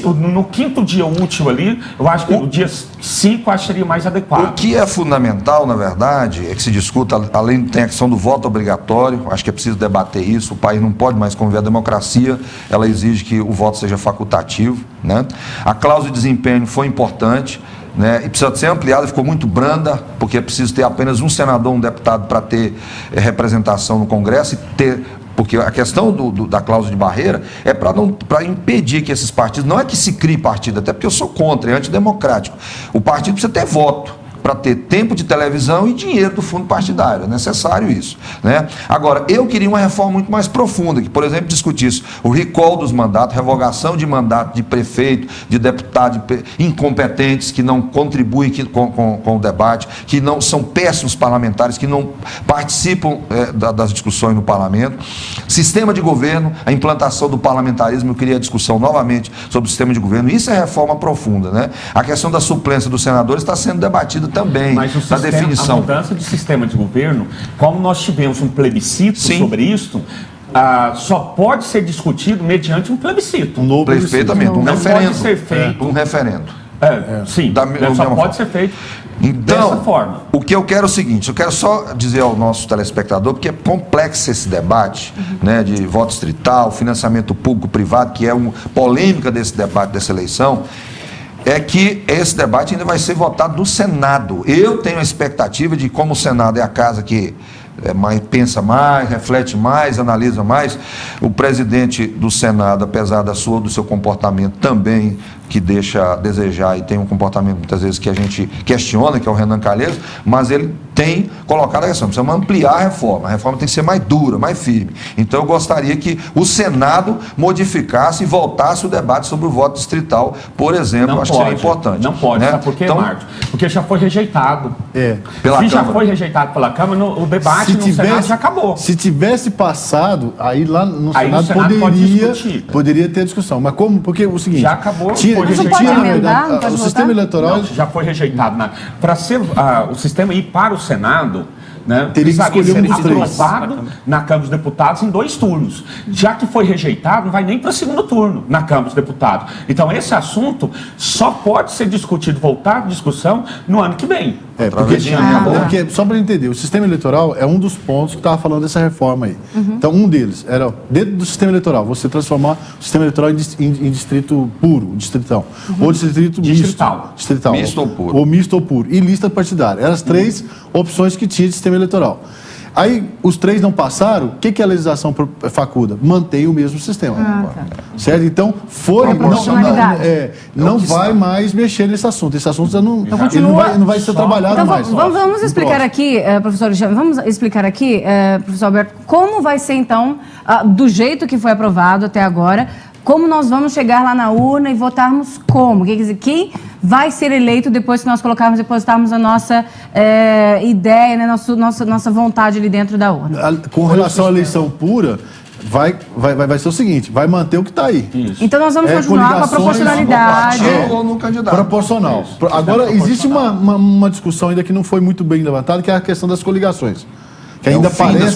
no 5º dia útil ali, eu acho que no dia 5 acho que seria mais adequado. O que é fundamental, na verdade, é que se discuta, além tem a questão do voto obrigatório, acho que é preciso debater isso. O país não pode mais conviver a democracia, ela exige que o voto seja facultativo, né? A cláusula de desempenho foi importante, né, e precisa ser ampliada, ficou muito branda, porque é preciso ter apenas um senador, um deputado para ter representação no Congresso e ter. Porque a questão da cláusula de barreira é para impedir que esses partidos, não é que se crie partido, até porque eu sou contra, é antidemocrático. O partido precisa ter voto para ter tempo de televisão e dinheiro do fundo partidário, é necessário isso, né? Agora, eu queria uma reforma muito mais profunda, que, por exemplo, discutisse o recall dos mandatos, revogação de mandato de prefeito, de deputado, incompetentes, que não contribuem com o debate, que não são péssimos parlamentares, que não participam das discussões no parlamento. Sistema de governo, a implantação do parlamentarismo, eu queria a discussão novamente sobre o sistema de governo, isso é reforma profunda, né? A questão da suplência dos senadores está sendo debatida também, mas a definição. A mudança de sistema de governo, como nós tivemos um plebiscito sobre isso, só pode ser discutido mediante um plebiscito. Um novo perfeitamente, plebiscito. Um referendo. Pode ser feito. Um referendo. Sim, só pode ser feito dessa forma. O que eu quero é o seguinte, eu quero só dizer ao nosso telespectador, porque é complexo esse debate, né, de voto distrital, financiamento público-privado, que é uma polêmica desse debate, dessa eleição, é que esse debate ainda vai ser votado no Senado. Eu tenho a expectativa de, como o Senado é a casa que pensa mais, reflete mais, analisa mais, o presidente do Senado, apesar do seu comportamento também, que deixa a desejar e tem um comportamento muitas vezes que a gente questiona, que é o Renan Calheiros, mas ele tem colocado a questão, precisa ampliar a reforma tem que ser mais dura, mais firme. Então eu gostaria que o Senado modificasse e voltasse o debate sobre o voto distrital, por exemplo, acho que seria importante. Não pode, né? Sabe por quê, então, Márcio? Porque já foi rejeitado. Pela Se Câmara. já foi rejeitado pela Câmara, o debate no Senado já acabou. Se tivesse passado, aí lá no Senado poderia ter discussão. Mas como? Porque o seguinte... Já acabou. Mas não pode emendar, não pode o sistema eleitoral... Não, já foi rejeitado. Para ser o sistema ir para o Senado, né, teria que escolher um dos três. Aprovado na Câmara dos Deputados em 2 turnos. Já que foi rejeitado, não vai nem para o 2º turno na Câmara dos Deputados. Então, esse assunto só pode ser discutido, voltar à discussão no ano que vem. Porque, só para entender, o sistema eleitoral é um dos pontos que estava falando dessa reforma aí. Então, um deles era, dentro do sistema eleitoral, você transformar o sistema eleitoral em distrito puro, distritão, ou distrito distrital. Misto ou puro. Ou misto ou puro. E lista partidária. Eram as 3 opções que tinha de sistema eleitoral. Aí, os 3 não passaram, o que a legislação faculta? Mantém o mesmo sistema. Certo? Então, não vai mais mexer nesse assunto. Esse assunto não vai ser trabalhado então, mais. Vamos explicar aqui, professor Alexandre, professor Alberto, como vai ser, então, do jeito que foi aprovado até agora, como nós vamos chegar lá na urna e votarmos como? Quer dizer, quem vai ser eleito depois que nós colocarmos, depositarmos a nossa ideia, né, nossa vontade ali dentro da urna? Com relação à eleição pura, vai ser o seguinte, vai manter o que está aí. Isso. Então nós vamos continuar com a proporcionalidade. Ou no candidato. Proporcional. Isso. Agora, existe uma discussão ainda que não foi muito bem levantada, que é a questão das coligações. Que ainda fim das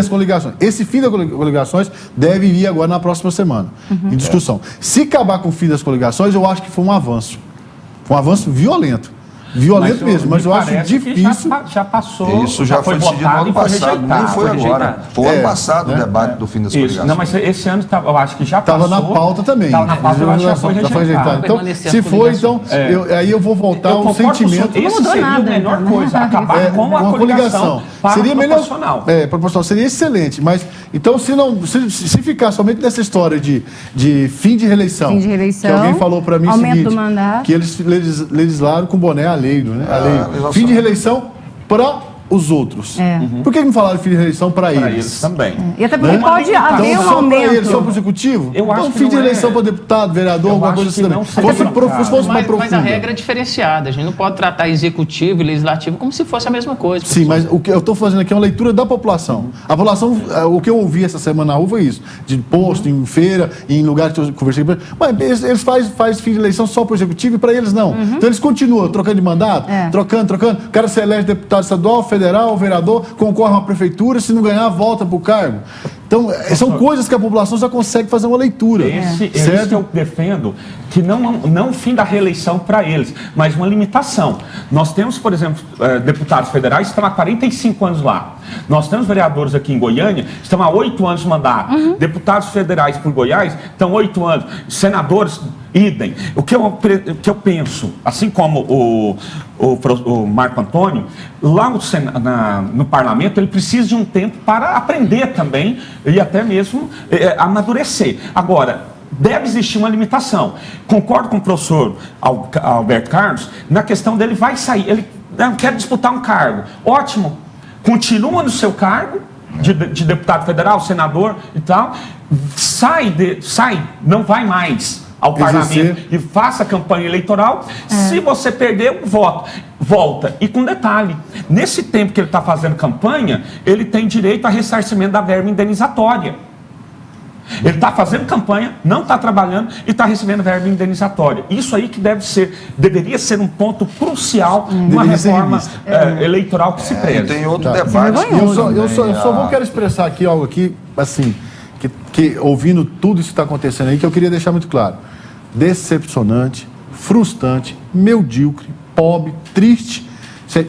coligações. Esse fim das coligações deve vir agora na próxima semana, em discussão. Se acabar com o fim das coligações, eu acho que foi um avanço. Um avanço violento. Violento mesmo, mas eu acho difícil. Já passou. Isso já foi decidido no ano passado, nem foi agora. Foi ano passado o debate do fim das coligações. Não, mas esse ano eu acho que já passou. Estava na pauta também. Estava na pauta, eu acho que já foi rejeitado. Então, se for, então, aí eu vou voltar ao sentimento. Esse seria a melhor coisa, acabar com a coligação. Seria proporcional. Melhor. Proporcional seria excelente, mas então se ficar somente nessa história de fim de reeleição, que alguém falou para mim o seguinte, que eles legislaram com boné alheio, né? Fim de reeleição para os outros. Por que não falaram fim de reeleição para eles? Também. E até porque pode haver um aumento. Eles, só para o executivo? Eu acho então, que fim de eleição para deputado, vereador, alguma coisa assim também. Mas a regra é diferenciada. A gente não pode tratar executivo e legislativo como se fosse a mesma coisa. Sim, mas o que eu estou fazendo aqui é uma leitura da população. A população, o que eu ouvi essa semana na rua foi isso. De posto, em feira, em lugares que eu conversei com eles. Mas eles fazem fim de eleição só para o executivo e para eles não. Então eles continuam trocando de mandato, trocando. O cara se elege deputado estadual, federal, vereador, concorre a uma prefeitura, se não ganhar, volta para o cargo. Então, são coisas que a população já consegue fazer uma leitura. Esse que eu defendo, que não o fim da reeleição para eles, mas uma limitação. Nós temos, por exemplo, deputados federais que estão há 45 anos lá. Nós temos vereadores aqui em Goiânia que estão há 8 anos de mandato. Deputados federais por Goiás estão 8 anos. Senadores, idem. O que eu penso, assim como o Marco Antônio, lá no parlamento, ele precisa de um tempo para aprender também e até mesmo amadurecer. Agora, deve existir uma limitação. Concordo com o professor Alberto Carlos na questão dele vai sair, ele quer disputar um cargo. Ótimo, continua no seu cargo de deputado federal, senador e tal, sai, não vai mais ao parlamento e faça campanha eleitoral. Se você perder, volta. E com detalhe, nesse tempo que ele está fazendo campanha, ele tem direito a ressarcimento da verba indenizatória. Ele está fazendo campanha, não está trabalhando e está recebendo verba indenizatória. Isso aí que deveria ser um ponto crucial numa reforma eleitoral que se preze. Tem outro debate. Eu só quero expressar aqui algo aqui, assim, que ouvindo tudo isso que está acontecendo aí, que eu queria deixar muito claro. Decepcionante, frustrante, medíocre, pobre, triste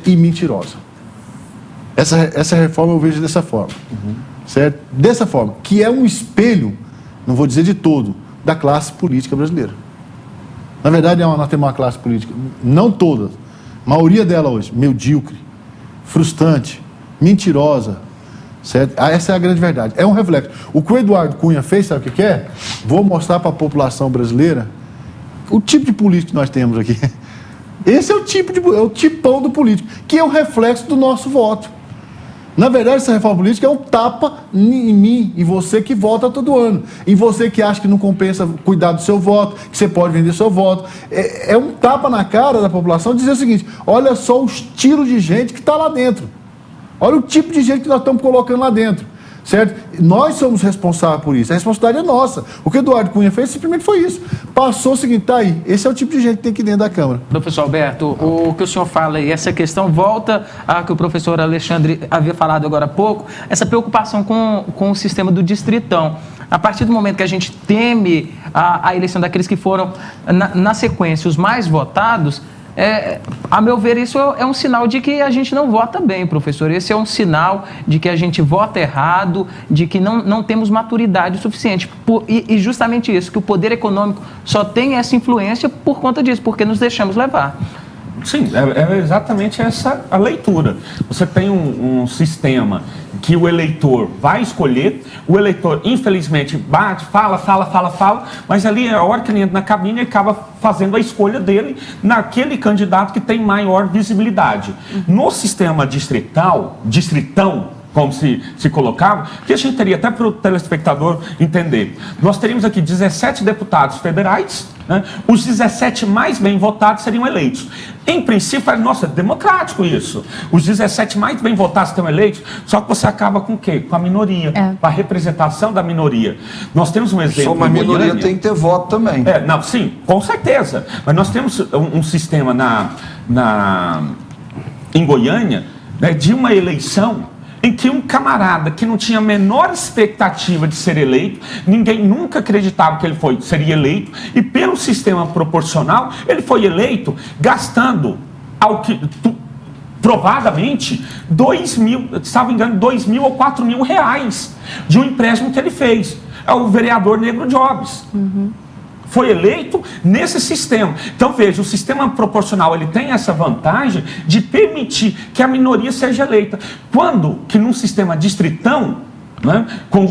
e mentirosa. Essa reforma eu vejo dessa forma. Certo? Dessa forma, que é um espelho, não vou dizer de todo, da classe política brasileira. Na verdade, nós temos uma classe política, não toda, a maioria dela hoje, medíocre, frustrante, mentirosa, certo? Essa é a grande verdade. É um reflexo. O que o Eduardo Cunha fez, sabe o que é? Vou mostrar para a população brasileira o tipo de político que nós temos aqui. Esse é o tipão do político, que é o reflexo do nosso voto. Na verdade, essa reforma política é um tapa em mim e você que vota todo ano. Em você que acha que não compensa cuidar do seu voto, que você pode vender seu voto. É um tapa na cara da população dizer o seguinte: olha só o estilo de gente que está lá dentro. Olha o tipo de gente que nós estamos colocando lá dentro. Certo? Nós somos responsáveis por isso. A responsabilidade é nossa. O que o Eduardo Cunha fez simplesmente foi isso. Passou o seguinte, tá aí. Esse é o tipo de gente que tem aqui dentro da Câmara. Professor Alberto, o que o senhor fala aí, essa questão volta a que o professor Alexandre havia falado agora há pouco, essa preocupação com o sistema do distritão. A partir do momento que a gente teme a eleição daqueles que foram, na sequência, os mais votados, a meu ver, isso é um sinal de que a gente não vota bem, professor. Esse é um sinal de que a gente vota errado, de que não temos maturidade suficiente. E justamente isso, que o poder econômico só tem essa influência por conta disso, porque nos deixamos levar. Sim, é exatamente essa a leitura. Você tem um sistema que o eleitor vai escolher, o eleitor, infelizmente, bate, fala, mas ali, a hora que ele entra na cabine, ele acaba fazendo a escolha dele naquele candidato que tem maior visibilidade. No sistema distritão, como se colocava, que a gente teria até para o telespectador entender. Nós teríamos aqui 17 deputados federais, né? Os 17 mais bem votados seriam eleitos. Em princípio, nossa, é democrático isso. Os 17 mais bem votados estão eleitos, só que você acaba com o quê? Com a minoria, com a representação da minoria. Nós temos um exemplo. Só uma minoria tem que ter voto também. Não, sim, com certeza. Mas nós temos um sistema em Goiânia, né, de uma eleição em que um camarada que não tinha a menor expectativa de ser eleito, ninguém nunca acreditava que ele seria eleito, e pelo sistema proporcional, ele foi eleito gastando provadamente, 2.000, salvo engano, 2.000 ou 4.000 reais de um empréstimo que ele fez. É o vereador Negro Jobs. Foi eleito nesse sistema. Então, veja, o sistema proporcional ele tem essa vantagem de permitir que a minoria seja eleita. Quando que num sistema distritão, né, com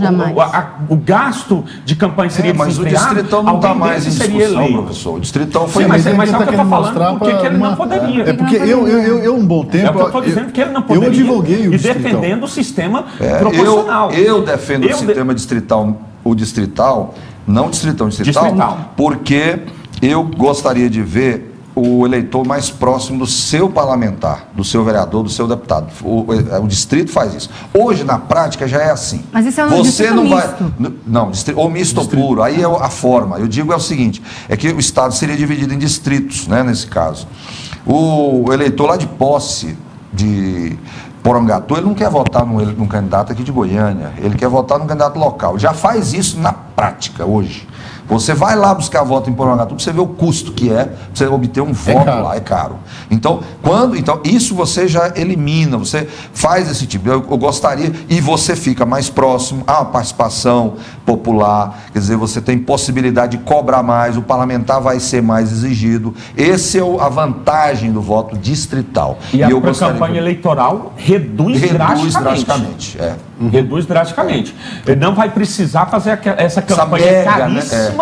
o gasto de campanha seria mas o distritão não está mais em discussão, professor. O distritão foi... Sim, mas é o que eu estou falando, porque ele não poderia. É porque eu um bom tempo... É o que eu estou dizendo, que ele não poderia. Eu advoguei o distritão. E defendendo o sistema proporcional. Eu defendo o sistema distrital, não distrital, porque eu gostaria de ver o eleitor mais próximo do seu parlamentar, do seu vereador, do seu deputado. O distrito faz isso. Hoje, na prática, já é assim. Mas isso é um Você não misto. Não, ou misto ou puro. Aí é a forma. Eu digo o seguinte, é que o Estado seria dividido em distritos, né, nesse caso. O eleitor lá de Posse, de Porangatu, ele não quer votar num candidato aqui de Goiânia, ele quer votar num candidato local. Ele já faz isso na prática hoje. Você vai lá buscar voto em Porangatu, você vê o custo que é você obter um voto lá, é caro. Então, isso você já elimina, você faz esse tipo. Eu gostaria, e você fica mais próximo à participação popular, quer dizer, você tem possibilidade de cobrar mais, o parlamentar vai ser mais exigido. Essa é a vantagem do voto distrital. E a campanha eleitoral reduz drasticamente. Reduz drasticamente. Ele não vai precisar fazer essa campanha caríssima,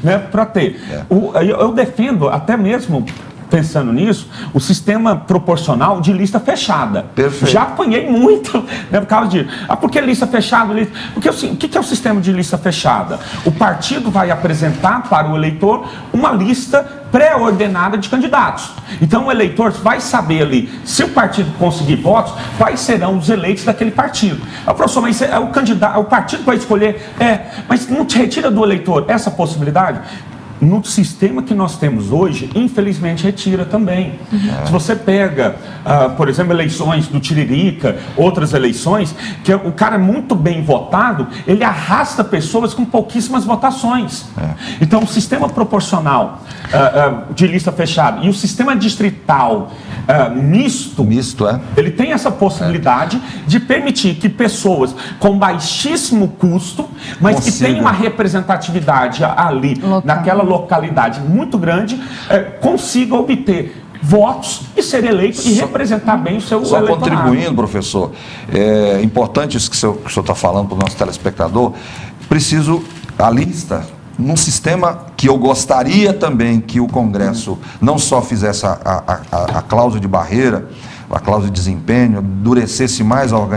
né, para ter. Eu defendo, até mesmo pensando nisso, o sistema proporcional de lista fechada. Perfeito. Já apanhei muito, né, por causa de... por que lista fechada? Porque assim, o que é o sistema de lista fechada? O partido vai apresentar para o eleitor uma lista pré-ordenada de candidatos. Então o eleitor vai saber ali, se o partido conseguir votos, quais serão os eleitos daquele partido. Professor, mas o partido vai escolher, mas não te retira do eleitor essa possibilidade? No sistema que nós temos hoje, infelizmente, retira também. Se você pega, por exemplo, eleições do Tiririca, outras eleições, que o cara é muito bem votado, ele arrasta pessoas com pouquíssimas votações. Então, o sistema proporcional de lista fechada e o sistema distrital misto, ele tem essa possibilidade de permitir que pessoas com baixíssimo custo, mas que tenham uma representatividade ali, naquela localidade muito grande, consiga obter votos e ser eleito e representar bem o seu eleitorado. Só contribuindo, professor, é importante isso que o senhor está falando para o nosso telespectador. A lista, num sistema que eu gostaria também que o Congresso não só fizesse a cláusula de barreira, a cláusula de desempenho, endurecesse mais o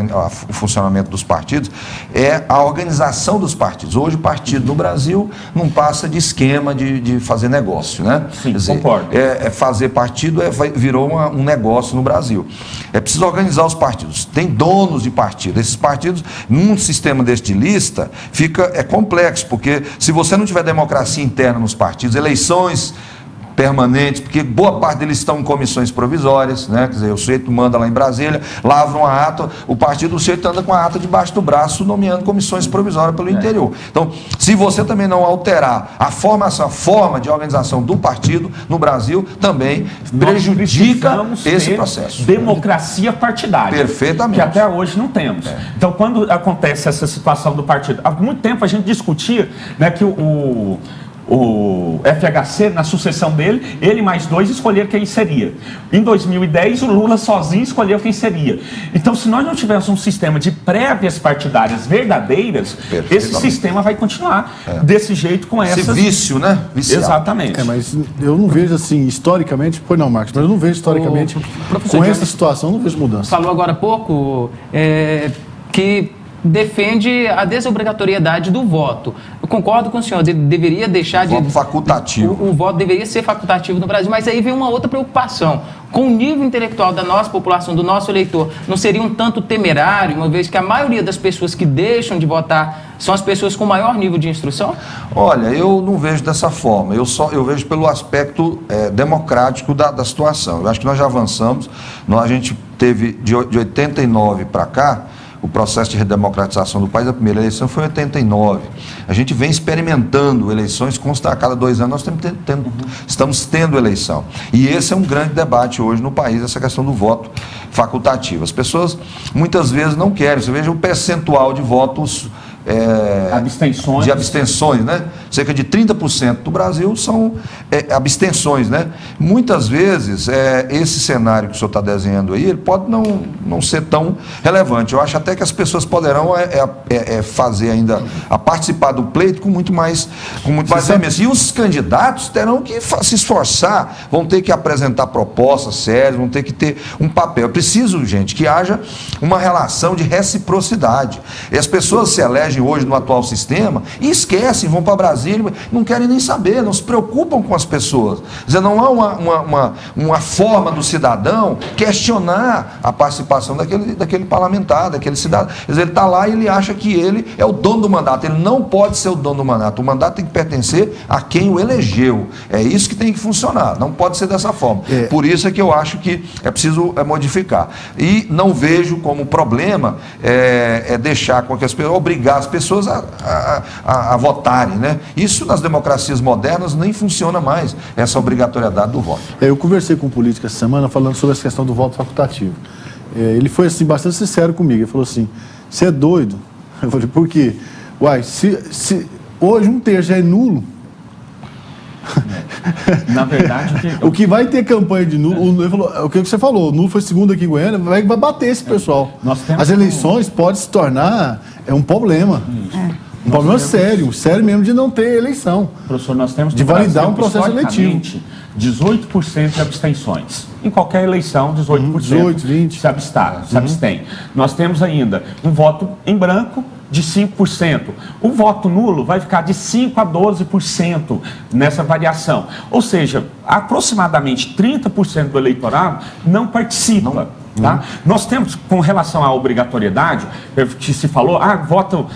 funcionamento dos partidos, é a organização dos partidos. Hoje o partido no Brasil não passa de esquema de fazer negócio, né? Sim, quer dizer, concordo. Fazer partido virou um negócio no Brasil. É preciso organizar os partidos. Tem donos de partido. Esses partidos, num sistema desse de lista, é complexo, porque se você não tiver democracia interna nos partidos, eleições permanentes, porque boa parte deles estão em comissões provisórias, né? Quer dizer, o sujeito manda lá em Brasília, lavra uma ata, o sujeito anda com a ata debaixo do braço, nomeando comissões provisórias pelo interior. Então, se você também não alterar a forma de organização do partido no Brasil, também prejudica esse processo. Democracia partidária. Perfeitamente. Que até hoje não temos. Então, quando acontece essa situação do partido, há muito tempo a gente discutia, né, que o FHC, na sucessão dele, ele mais 2 escolheram quem seria. Em 2010, o Lula sozinho escolheu quem seria. Então, se nós não tivermos um sistema de prévias partidárias verdadeiras, esse sistema vai continuar desse jeito, com essas... Esse vício, né? Viciado. Exatamente. Mas eu não vejo assim, historicamente, pois não, Marcos, mas eu não vejo historicamente, com essa situação, não vejo mudança. Falou agora há pouco que defende a desobrigatoriedade do voto. Eu concordo com o senhor, deveria deixar voto facultativo. O voto deveria ser facultativo no Brasil, mas aí vem uma outra preocupação. Com o nível intelectual da nossa população, do nosso eleitor, não seria um tanto temerário, uma vez que a maioria das pessoas que deixam de votar são as pessoas com maior nível de instrução? Olha, eu não vejo dessa forma. Eu vejo pelo aspecto democrático da situação. Eu acho que nós já avançamos. A gente teve, de 89 para cá, o processo de redemocratização do país, a primeira eleição foi em 89. A gente vem experimentando eleições, consta a cada 2 anos nós estamos tendo eleição. E esse é um grande debate hoje no país, essa questão do voto facultativo. As pessoas muitas vezes não querem, você veja o percentual de votos abstenções. De abstenções, né? Cerca de 30% do Brasil são abstenções, né? Muitas vezes, esse cenário que o senhor está desenhando aí, ele pode não ser tão relevante. Eu acho até que as pessoas poderão fazer ainda, a participar do pleito com muito mais veemência. E os candidatos terão que se esforçar, vão ter que apresentar propostas sérias, vão ter que ter um papel. É preciso, gente, que haja uma relação de reciprocidade. E as pessoas se elegem hoje no atual sistema e esquecem, vão para Brasília, não querem nem saber, não se preocupam com as pessoas. Quer dizer, não há uma forma do cidadão questionar a participação daquele parlamentar, daquele cidadão. Quer dizer, ele está lá e ele acha que ele é o dono do mandato. Ele não pode ser o dono do mandato. O mandato tem que pertencer a quem o elegeu. É isso que tem que funcionar. Não pode ser dessa forma. Por isso é que eu acho que é preciso modificar. E não vejo como problema deixar com que as pessoas, obrigar as pessoas a votarem, né? Isso nas democracias modernas nem funciona mais, essa obrigatoriedade do voto. Eu conversei com um político essa semana falando sobre essa questão do voto facultativo. Ele foi assim, bastante sincero comigo. Ele falou assim: você é doido? Eu falei: por quê? Uai, se hoje 1/3 já é nulo. Na verdade, o que vai ter campanha de nulo, ele falou, o que você falou, o nulo foi segundo aqui em Goiânia, vai bater esse pessoal. As eleições podem se tornar um problema. Um problema sério mesmo de não ter eleição. Professor, nós temos de validar um processo eletivo. 18% de abstenções. Em qualquer eleição, 18%. 18, 20. Se abstém. Nós temos ainda um voto em branco de 5%. O voto nulo vai ficar de 5% a 12% nessa variação. Ou seja, aproximadamente 30% do eleitorado não participa. Tá? Nós temos, com relação à obrigatoriedade, que se falou, voto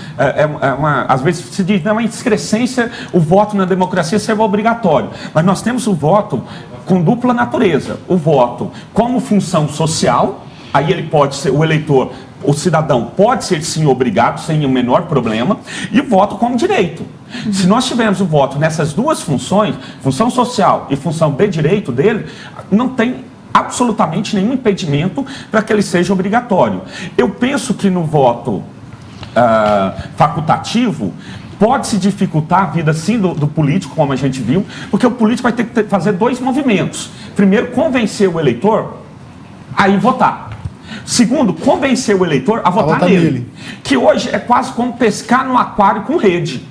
às vezes se diz, não, é excrescência o voto na democracia ser obrigatório. Mas nós temos o voto com dupla natureza. O voto como função social, aí ele pode ser, o eleitor, o cidadão pode ser sim obrigado, sem o menor problema, e o voto como direito. Se nós tivermos o voto nessas duas funções, função social e função de direito dele, não tem absolutamente nenhum impedimento para que ele seja obrigatório. Eu penso que no voto facultativo pode-se dificultar a vida, sim, do político, como a gente viu, porque o político vai ter que fazer 2 movimentos. Primeiro, convencer o eleitor a ir votar. Segundo, convencer o eleitor a votar nele. Que hoje é quase como pescar no aquário com rede.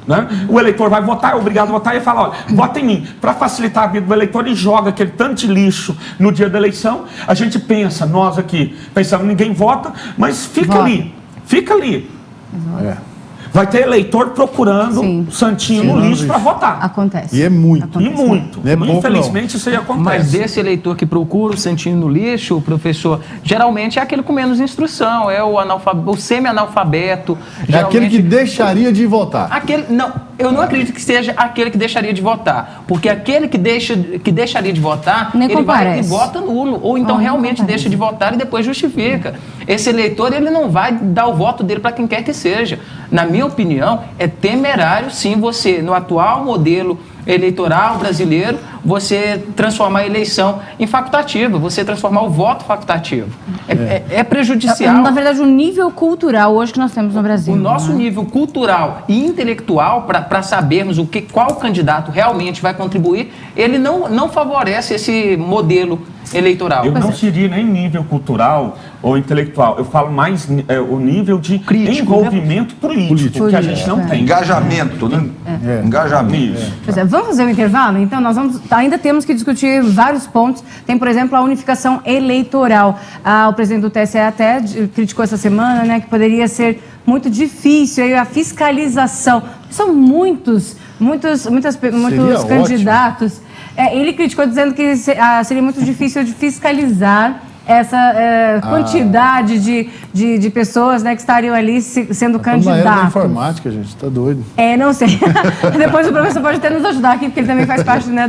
Né? O eleitor vai votar, é obrigado a votar e fala: olha, vota em mim. Para facilitar a vida do eleitor, ele joga aquele tanto de lixo no dia da eleição. A gente pensa, nós aqui, pensamos, ninguém vota, mas fica ali. Vai ter eleitor procurando santinho no lixo para votar. Acontece. E é muito. Acontece. E muito. Não é pouco, infelizmente, não. isso aí acontece. Mas desse eleitor que procura o santinho no lixo, professor, geralmente é aquele com menos instrução, é o semi-analfabeto. É aquele que deixaria de votar. Eu não acredito que seja aquele que deixaria de votar, porque aquele que deixaria de votar, ele vai e vota nulo, ou então realmente deixa de votar e depois justifica. Esse eleitor, ele não vai dar o voto dele para quem quer que seja. Na minha opinião, é temerário, sim, você, no atual modelo eleitoral brasileiro, você transformar a eleição em facultativa, você transformar o voto facultativo. É prejudicial. Na verdade, o nível cultural hoje que nós temos no Brasil. O nosso nível cultural e intelectual, para sabermos qual candidato realmente vai contribuir, ele não favorece esse modelo eleitoral. Eu não diria nem nível cultural ou intelectual, eu falo mais o nível de envolvimento político, que a gente não tem. Engajamento, né? Engajamento. Pois é, vamos fazer um intervalo? Então, nós ainda temos que discutir vários pontos. Tem, por exemplo, a unificação eleitoral. O presidente do TSE até criticou essa semana, né, que poderia ser muito difícil aí a fiscalização. São muitos candidatos. Ele criticou dizendo que seria muito difícil de fiscalizar essa quantidade de pessoas, né, que estariam ali sendo candidatos. Na era da informática, gente, tá doido. Não sei. Depois o professor pode até nos ajudar aqui, porque ele também faz parte, né,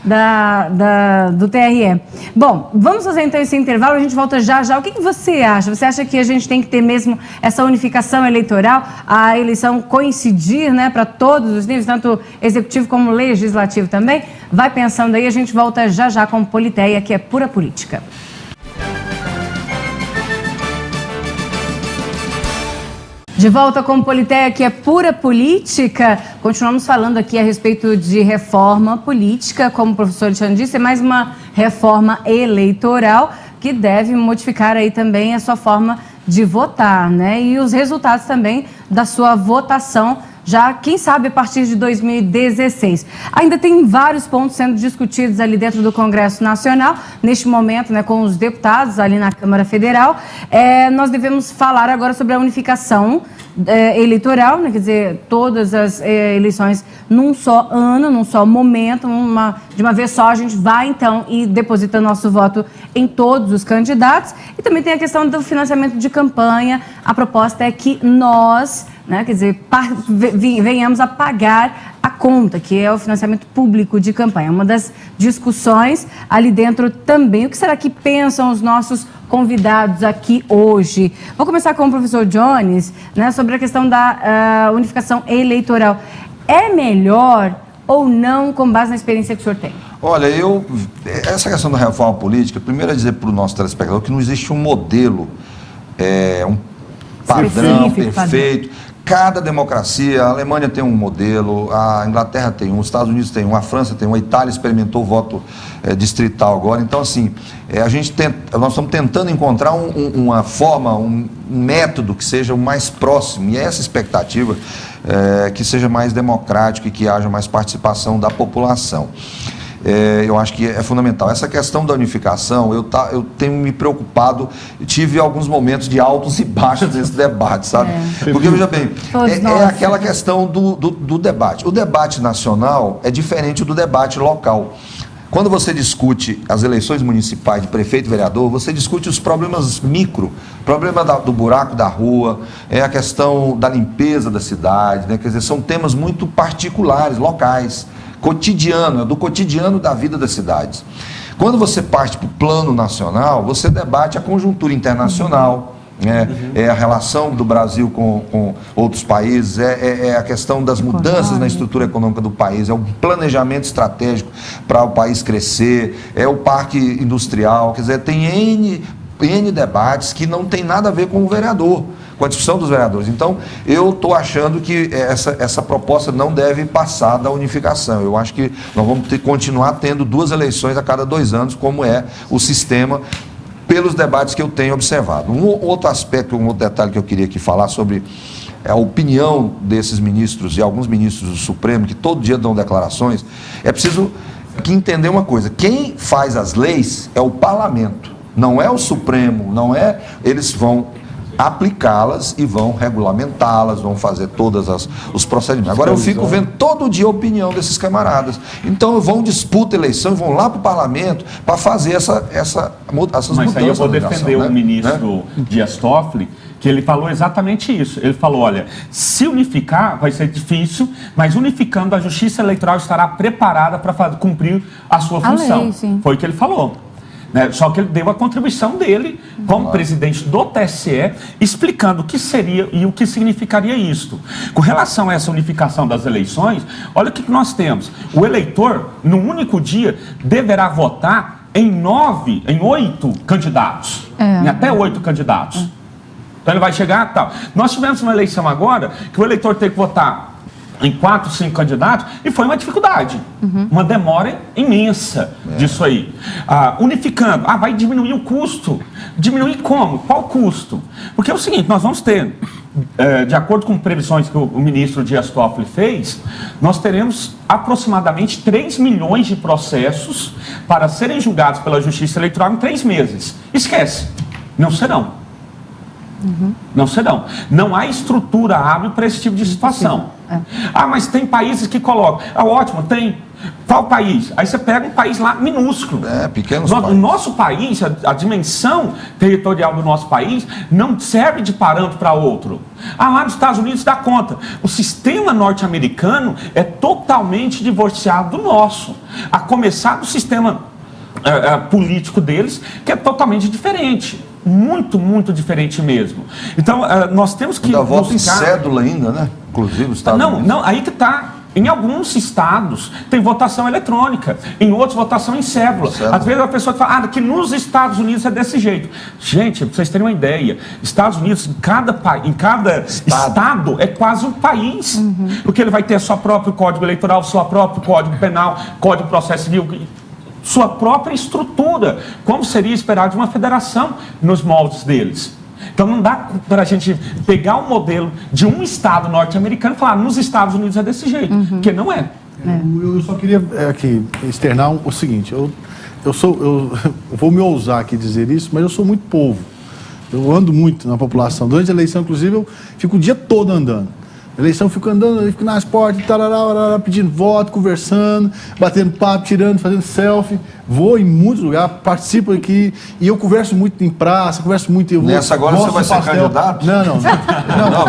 do TRE. Bom, vamos fazer então esse intervalo, a gente volta já já. O que você acha? Você acha que a gente tem que ter mesmo essa unificação eleitoral, a eleição coincidir, né, para todos os níveis, tanto executivo como legislativo também? Vai pensando aí, a gente volta já já com Politeia, que é pura política. De volta com Politeia, que é pura política. Continuamos falando aqui a respeito de reforma política, como o professor Alexandre disse, é mais uma reforma eleitoral que deve modificar aí também a sua forma de votar, né? E os resultados também da sua votação, já, quem sabe, a partir de 2016. Ainda tem vários pontos sendo discutidos ali dentro do Congresso Nacional, neste momento, né, com os deputados ali na Câmara Federal. Nós devemos falar agora sobre a unificação eleitoral, né, quer dizer, todas as eleições num só ano, num só momento, de uma vez só, a gente vai, então, e deposita nosso voto em todos os candidatos. E também tem a questão do financiamento de campanha. A proposta é que nós, né, quer dizer, venhamos a pagar a conta, que é o financiamento público de campanha. Uma das discussões ali dentro também. O que será que pensam os nossos convidados aqui hoje? Vou começar com o professor Jones, né, sobre a questão da unificação eleitoral. É melhor ou não, com base na experiência que o senhor tem? Olha, essa questão da reforma política, primeiro é dizer para o nosso telespectador que não existe um modelo, um padrão perfeito. Cada democracia, a Alemanha tem um modelo, a Inglaterra tem um, os Estados Unidos tem um, a França tem um, a Itália experimentou o voto distrital agora. Então, assim, nós estamos tentando encontrar uma forma, um método que seja o mais próximo, e é essa expectativa que seja mais democrático e que haja mais participação da população. Eu acho que é fundamental. Essa questão da unificação, eu tenho me preocupado, tive alguns momentos de altos e baixos nesse debate, sabe? Porque, veja bem, é aquela questão do debate. O debate nacional é diferente do debate local. Quando você discute as eleições municipais de prefeito e vereador, você discute os problemas micro, problema do buraco da rua, a questão da limpeza da cidade, né? Quer dizer, são temas muito particulares, locais, cotidiano, do cotidiano da vida das cidades. Quando você parte para o plano nacional, você debate a conjuntura internacional, a relação do Brasil com outros países, a questão das mudanças na estrutura econômica do país, é o planejamento estratégico para o país crescer, é o parque industrial, quer dizer, tem N debates que não tem nada a ver com o vereador, com a discussão dos vereadores. Então, eu estou achando que essa proposta não deve passar da unificação. Eu acho que nós vamos continuar tendo 2 eleições a cada 2 anos, como é o sistema, pelos debates que eu tenho observado. Um outro aspecto, um outro detalhe que eu queria aqui falar sobre a opinião desses ministros e alguns ministros do Supremo, que todo dia dão declarações, é preciso entender uma coisa: quem faz as leis é o parlamento, não é o Supremo, não é... Eles vão aplicá-las e vão regulamentá-las, vão fazer todos os procedimentos. Agora eu fico vendo todo dia a opinião desses camaradas. Então vão disputa eleição e vão lá para o parlamento para fazer essas mudanças. Mas aí eu vou defender o ministro Dias Toffoli, que ele falou exatamente isso. Ele falou, olha, se unificar vai ser difícil, mas unificando a Justiça Eleitoral estará preparada para cumprir a sua função. Foi o que ele falou. Só que ele deu a contribuição dele como presidente do TSE, explicando o que seria e o que significaria isto. Com relação a essa unificação das eleições, olha o que nós temos. O eleitor, num único dia, deverá votar em 8 candidatos. Em até 8 candidatos. Então ele vai chegar e tal. Nós tivemos uma eleição agora que o eleitor teve que votar em 4, 5 candidatos, e foi uma dificuldade, uma demora imensa disso aí. Unificando, vai diminuir o custo. Diminuir como? Qual custo? Porque é o seguinte, nós vamos ter, de acordo com previsões que o ministro Dias Toffoli fez, nós teremos aproximadamente 3 milhões de processos para serem julgados pela Justiça Eleitoral em 3 meses. Esquece, não serão. Não serão. Não há estrutura hábil para esse tipo de situação. Mas tem países que colocam. Ótimo, tem. Qual país? Aí você pega um país lá minúsculo. Pequenos O nosso país, a dimensão territorial do nosso país não serve de parâmetro para outro. Lá nos Estados Unidos dá conta. O sistema norte-americano é totalmente divorciado do nosso. A começar do sistema político deles, que é totalmente diferente. Muito, muito diferente mesmo. Então, nós temos que voto em cédula ainda, né? Inclusive os Estados Unidos. Não, aí que está. Em alguns estados tem votação eletrônica, em outros votação em cédula. Às vezes a pessoa fala que nos Estados Unidos é desse jeito. Gente, para vocês terem uma ideia, Estados Unidos, em cada estado é quase um país. Porque ele vai ter seu próprio código eleitoral, seu próprio código penal, código de processo civil, sua própria estrutura, como seria esperado de uma federação nos moldes deles. Então não dá para a gente pegar um modelo de um estado norte-americano e falar, nos Estados Unidos é desse jeito, porque não é. Eu só queria aqui externar o seguinte, eu vou me ousar aqui dizer isso, mas eu sou muito povo. Eu ando muito na população. Durante a eleição, inclusive, eu fico o dia todo andando. Eleição, eu fico andando, eu fico nas portas, pedindo voto, conversando, batendo papo, tirando, fazendo selfie. Vou em muitos lugares, participo aqui e eu converso muito em praça, converso muito... Nessa agora você vai ser candidato? Não,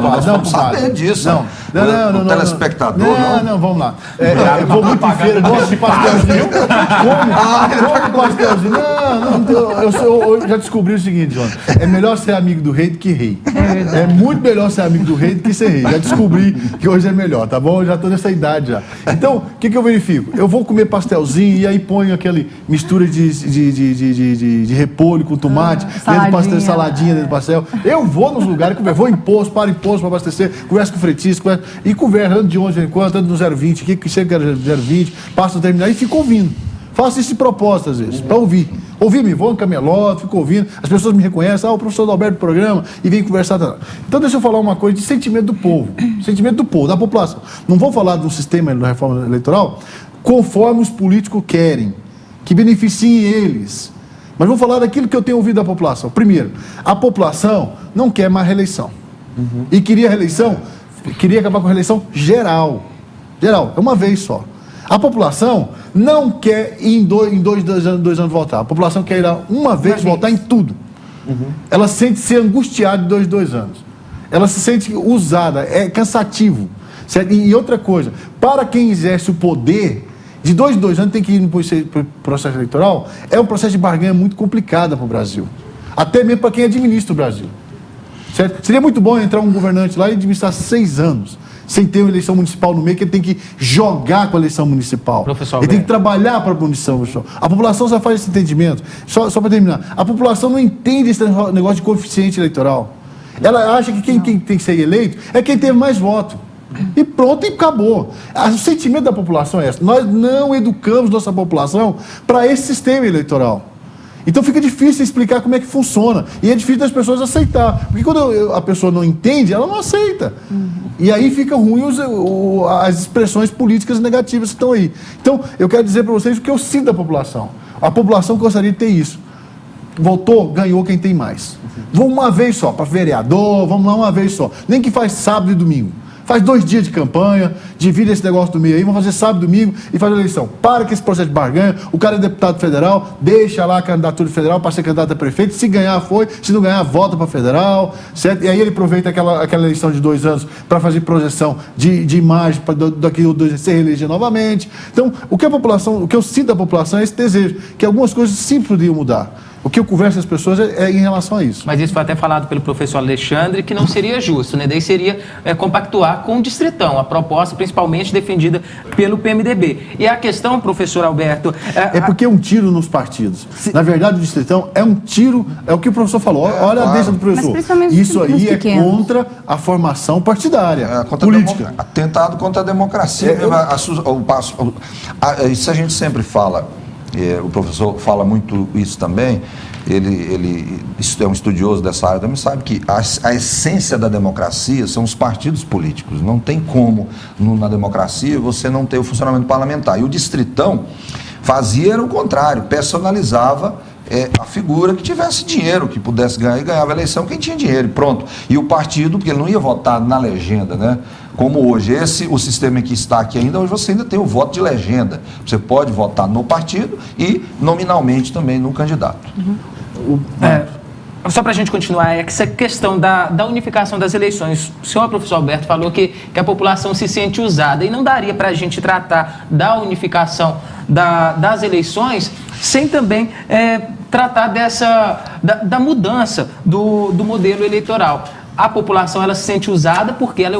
nós vamos saber disso. Não, telespectador, não, vamos lá. Eu vou muito em feira, gosto de pastelzinho. Como pastelzinho? Eu já descobri o seguinte, João, é melhor ser amigo do rei do que rei. É muito melhor ser amigo do rei do que ser rei. Já descobri que hoje é melhor, tá bom? Eu já estou nessa idade já. Então, o que eu verifico? Eu vou comer pastelzinho e aí ponho aquele mistura de repolho com tomate, saladinha dentro do pastel. Eu vou nos lugares, vou em posto, paro em posto para abastecer, converso com o fretista, e converso, ando de onde em quando, ando no 020, aqui que chega no 020, passo no terminal e fico ouvindo. Faço isso de propósito, às vezes, para ouvir. Ouvir-me, vou no camelódromo, fico ouvindo, as pessoas me reconhecem, o professor Adalberto do programa, e vem conversar. Então, deixa eu falar uma coisa de sentimento do povo, da população. Não vou falar do sistema da reforma eleitoral conforme os políticos querem, que beneficiem eles. Mas vou falar daquilo que eu tenho ouvido da população. Primeiro, a população não quer mais reeleição. E queria acabar com a reeleição geral. Geral, é uma vez só. A população não quer ir em dois anos votar. A população quer ir uma vez votar em tudo. Ela sente-se angustiada de dois anos. Ela se sente usada, é cansativo. Certo? E outra coisa, para quem exerce o poder, de 2 anos tem que ir para o processo eleitoral, é um processo de barganha muito complicado para o Brasil. Até mesmo para quem administra o Brasil. Certo? Seria muito bom entrar um governante lá e administrar 6 anos, sem ter uma eleição municipal no meio, que ele tem que jogar com a eleição municipal. Ele tem que trabalhar para a eleição municipal. A população só faz esse entendimento. Só para terminar, a população não entende esse negócio de coeficiente eleitoral. Ela acha que quem tem que ser eleito é quem teve mais voto. E pronto, e acabou. O sentimento da população é esse. Nós não educamos nossa população para esse sistema eleitoral. Então fica difícil explicar como é que funciona. E é difícil das pessoas aceitar. Porque quando a pessoa não entende, ela não aceita. E aí fica ruim as expressões políticas negativas que estão aí. Então, eu quero dizer para vocês o que eu sinto da população. A população gostaria de ter isso. Votou, ganhou quem tem mais. Vamos uma vez só, para vereador, vamos lá uma vez só. Nem que faz sábado e domingo. Faz 2 dias de campanha, divide esse negócio do meio aí, vamos fazer sábado e domingo e faz a eleição. Para com esse processo de barganha, o cara é deputado federal, deixa lá a candidatura federal para ser candidato a prefeito, se ganhar foi, se não ganhar volta para federal, certo? E aí ele aproveita aquela eleição de 2 anos para fazer projeção de imagem, para daqui a 2 anos se reeleger novamente. Então, o que eu sinto da população é esse desejo, que algumas coisas simples podiam mudar. O que eu converso com as pessoas é em relação a isso. Mas isso foi até falado pelo professor Alexandre, que não seria justo, né? Daí seria compactuar com o Distritão, a proposta principalmente defendida pelo PMDB. E a questão, professor Alberto... É porque é um tiro nos partidos. Na verdade, o Distritão é um tiro, é o que o professor falou. Olha a deixa do professor. Isso aí é contra a formação partidária, política. Atentado contra a democracia. Isso a gente sempre fala. O professor fala muito isso também, ele é um estudioso dessa área, também sabe que a essência da democracia são os partidos políticos. Não tem como, na democracia, você não ter o funcionamento parlamentar. E o Distritão fazia o contrário, personalizava a figura que tivesse dinheiro, que pudesse ganhar, e ganhava a eleição quem tinha dinheiro, e pronto. E o partido, porque ele não ia votar na legenda, né? como hoje. O sistema que está aqui ainda, hoje você ainda tem o voto de legenda. Você pode votar no partido e nominalmente também no candidato. Só para a gente continuar, essa questão da unificação das eleições. O senhor professor Alberto falou que a população se sente usada e não daria para a gente tratar da unificação das eleições sem também tratar da mudança do modelo eleitoral. A população ela se sente usada porque ela é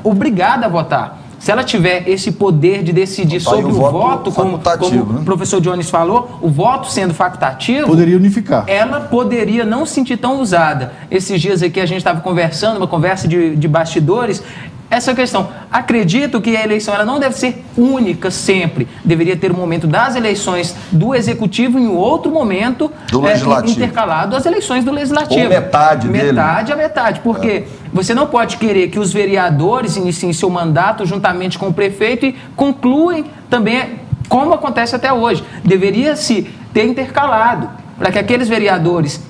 obrigada a votar. Se ela tiver esse poder de decidir sobre o voto, como o professor Jones falou, o voto sendo facultativo... Poderia unificar. Ela poderia não se sentir tão usada. Esses dias aqui a gente estava conversando, uma conversa de bastidores, essa questão. Acredito que a eleição ela não deve ser única sempre. Deveria ter um momento das eleições do Executivo e um outro momento do Legislativo, intercalado às eleições do Legislativo. Ou metade dele. Metade a metade, porque você não pode querer que os vereadores iniciem seu mandato juntamente com o prefeito e concluem também como acontece até hoje. Deveria-se ter intercalado para que aqueles vereadores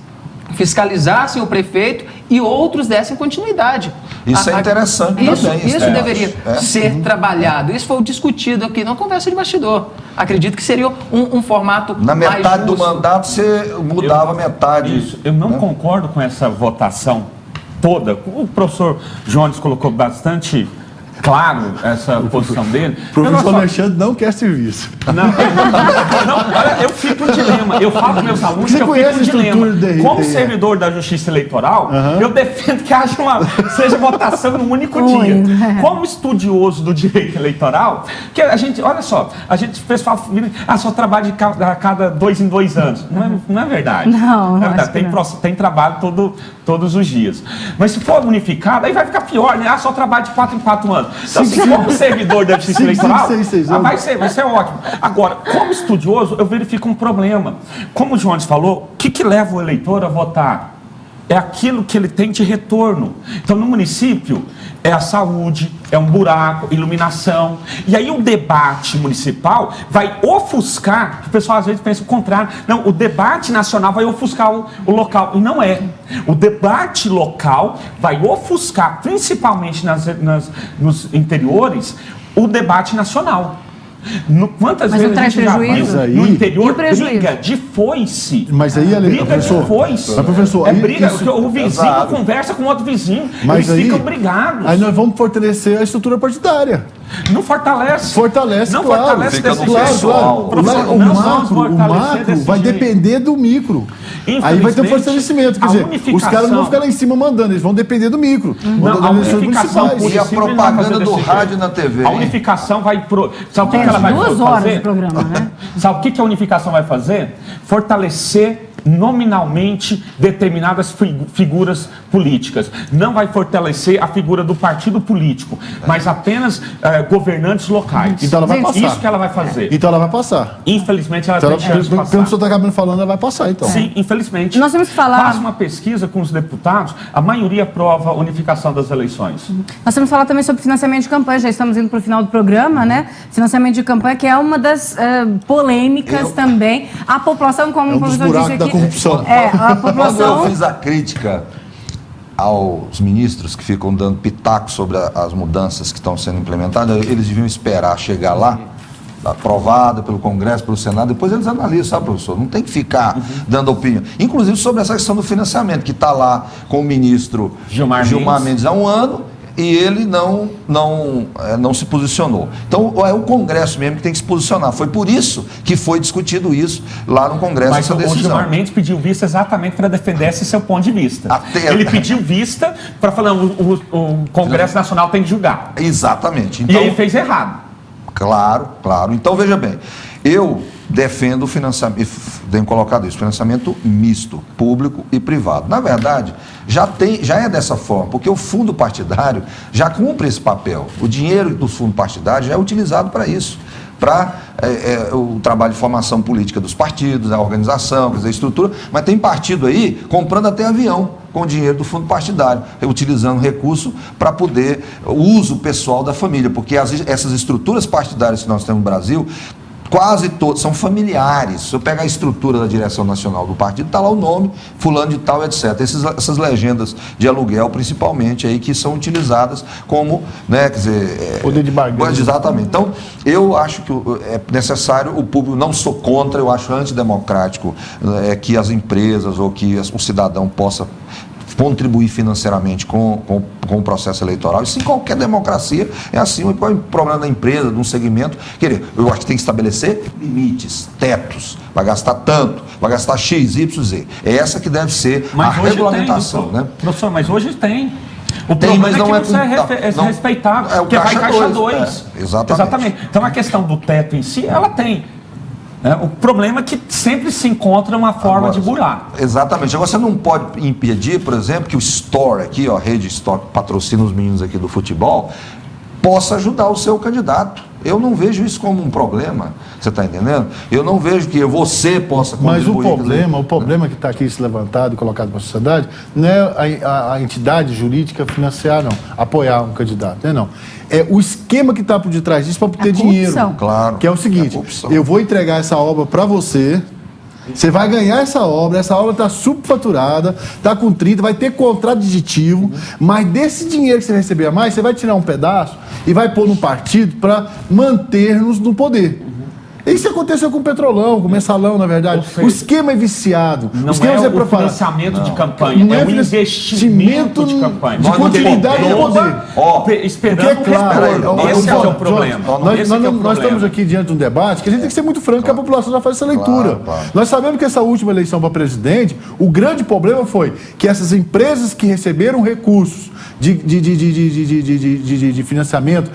fiscalizassem o prefeito e outros dessem continuidade. Isso é interessante também. Isso deveria ser trabalhado. Isso foi discutido aqui na conversa de bastidor. Acredito que seria um formato na metade mais justo. do mandato você mudava metade. Isso, eu não concordo com essa votação toda. O professor Jones colocou bastante claro essa posição dele. O professor Alexandre não quer serviço. Olha, eu fico no dilema. Eu falo para meus alunos que eu fico no dilema. Como servidor da Justiça Eleitoral, eu defendo que seja votação num único dia. Como estudioso do direito eleitoral, que a gente, olha só, a gente pessoal só trabalha a cada 2 em 2 anos. Não é verdade. Não, é verdade. Tem trabalho todos os dias. Mas se for unificado, aí vai ficar pior, né? Só trabalho de 4 em 4 anos. Então, se como servidor da Justiça Eleitoral, vai ser ótimo. Agora, como estudioso, eu verifico um problema. Como o Jones falou, o que leva o eleitor a votar? É aquilo que ele tem de retorno. Então, no município, é a saúde, é um buraco, iluminação. E aí o debate municipal vai ofuscar, o pessoal às vezes pensa o contrário. Não, o debate nacional vai ofuscar o local. E não é. O debate local vai ofuscar, principalmente nos interiores, o debate nacional. Quantas vezes a gente já viu no interior briga de foice? Mas aí, professor, de foice. Mas, professor, é briga, o vizinho conversa com outro vizinho, mas eles ficam brigados. Aí nós vamos fortalecer a estrutura partidária. Não fortalece. Não claro. Fortalece desse claro. O macro vai depender do micro. Aí vai ter um fortalecimento. Quer dizer, os caras não vão ficar lá em cima mandando, eles vão depender do micro. A unificação e a propaganda do rádio na TV. A unificação vai... Sabe o que ela vai fazer? 2 horas de programa, né? Sabe o que a unificação vai fazer? Fortalecer nominalmente determinadas figuras políticas. Não vai fortalecer a figura do partido político, mas apenas governantes locais. Então ela vai passar. Isso que ela vai fazer. Então ela vai passar. Infelizmente ela tem chance de passar. Pelo que o senhor está acabando falando, ela vai passar, então. Sim, infelizmente. Nós temos que falar... Faz uma pesquisa com os deputados, a maioria aprova a unificação das eleições. Nós temos que falar também sobre financiamento de campanha, já estamos indo para o final do programa, né? Financiamento de campanha, que é uma das polêmicas também. A população, como o professor disse aqui... corrupção. A população... Quando eu fiz a crítica aos ministros que ficam dando pitaco sobre as mudanças que estão sendo implementadas, eles deviam esperar chegar lá, aprovada pelo Congresso, pelo Senado, depois eles analisam, sabe, professor? Não tem que ficar dando opinião. Inclusive sobre essa questão do financiamento, que está lá com o ministro Gilmar Mendes há um ano, e ele não se posicionou. Então, é o Congresso mesmo que tem que se posicionar. Foi por isso que foi discutido isso lá no Congresso. Mas o Gilmar Mendes pediu vista exatamente para defender esse seu ponto de vista. Ele pediu vista para falar o Congresso Nacional tem que julgar. Exatamente. Então, e ele fez errado. Claro. Então, veja bem, eu defendo o financiamento, tenho colocado isso, financiamento misto, público e privado. Na verdade, já é dessa forma, porque o fundo partidário já cumpre esse papel. O dinheiro do fundo partidário já é utilizado para isso, para o trabalho de formação política dos partidos, a organização, quer dizer, a estrutura, mas tem partido aí comprando até avião com o dinheiro do fundo partidário, utilizando recurso para poder, o uso pessoal da família, porque essas estruturas partidárias que nós temos no Brasil, quase todos são familiares. Se eu pegar a estrutura da direção nacional do partido, está lá o nome, fulano de tal, etc. Essas legendas de aluguel, principalmente, aí, que são utilizadas como, né, quer dizer... Poder de barganha. Exatamente. Então, eu acho que é necessário, o público, não sou contra, eu acho antidemocrático que as empresas ou que o cidadão possa contribuir financeiramente com o processo eleitoral. Isso em qualquer democracia é assim. O problema da empresa, de um segmento, eu acho que tem que estabelecer limites, tetos. Vai gastar tanto, vai gastar X, Y, Z. É essa que deve ser a regulamentação. Tem, né? Professor, mas hoje tem. O tem, problema mas não é que não é respeitar, porque vai caixa 2. Exatamente. Então a questão do teto em si, ela tem. O problema é que sempre se encontra uma forma de burlar. Exatamente. Agora, você não pode impedir, por exemplo, que o Store aqui, a rede Store, que patrocina os meninos aqui do futebol, possa ajudar o seu candidato. Eu não vejo isso como um problema, você está entendendo? Eu não vejo que você possa contribuir. Mas o problema que está aqui se levantado e colocado para a sociedade não é a entidade jurídica financiar, não, apoiar um candidato, não. É o esquema que está por detrás disso para obter dinheiro. Claro. Que é o seguinte, eu vou entregar essa obra para você, você vai ganhar essa obra está subfaturada, está com 30, vai ter contrato aditivo, mas desse dinheiro que você receber a mais, você vai tirar um pedaço e vai pôr no partido para manter-nos no poder. Isso aconteceu com o Petrolão, com o Mensalão, na verdade. Seja, o esquema é viciado. Não é o financiamento de campanha, não é o investimento de campanha. De continuidade de poder. Esperando o retorno. Esse é o problema. Nós estamos aqui diante de um debate que a gente tem que ser muito franco, que a população já faz essa leitura. Claro. Nós sabemos que essa última eleição para presidente, o grande problema foi que essas empresas que receberam recursos de financiamento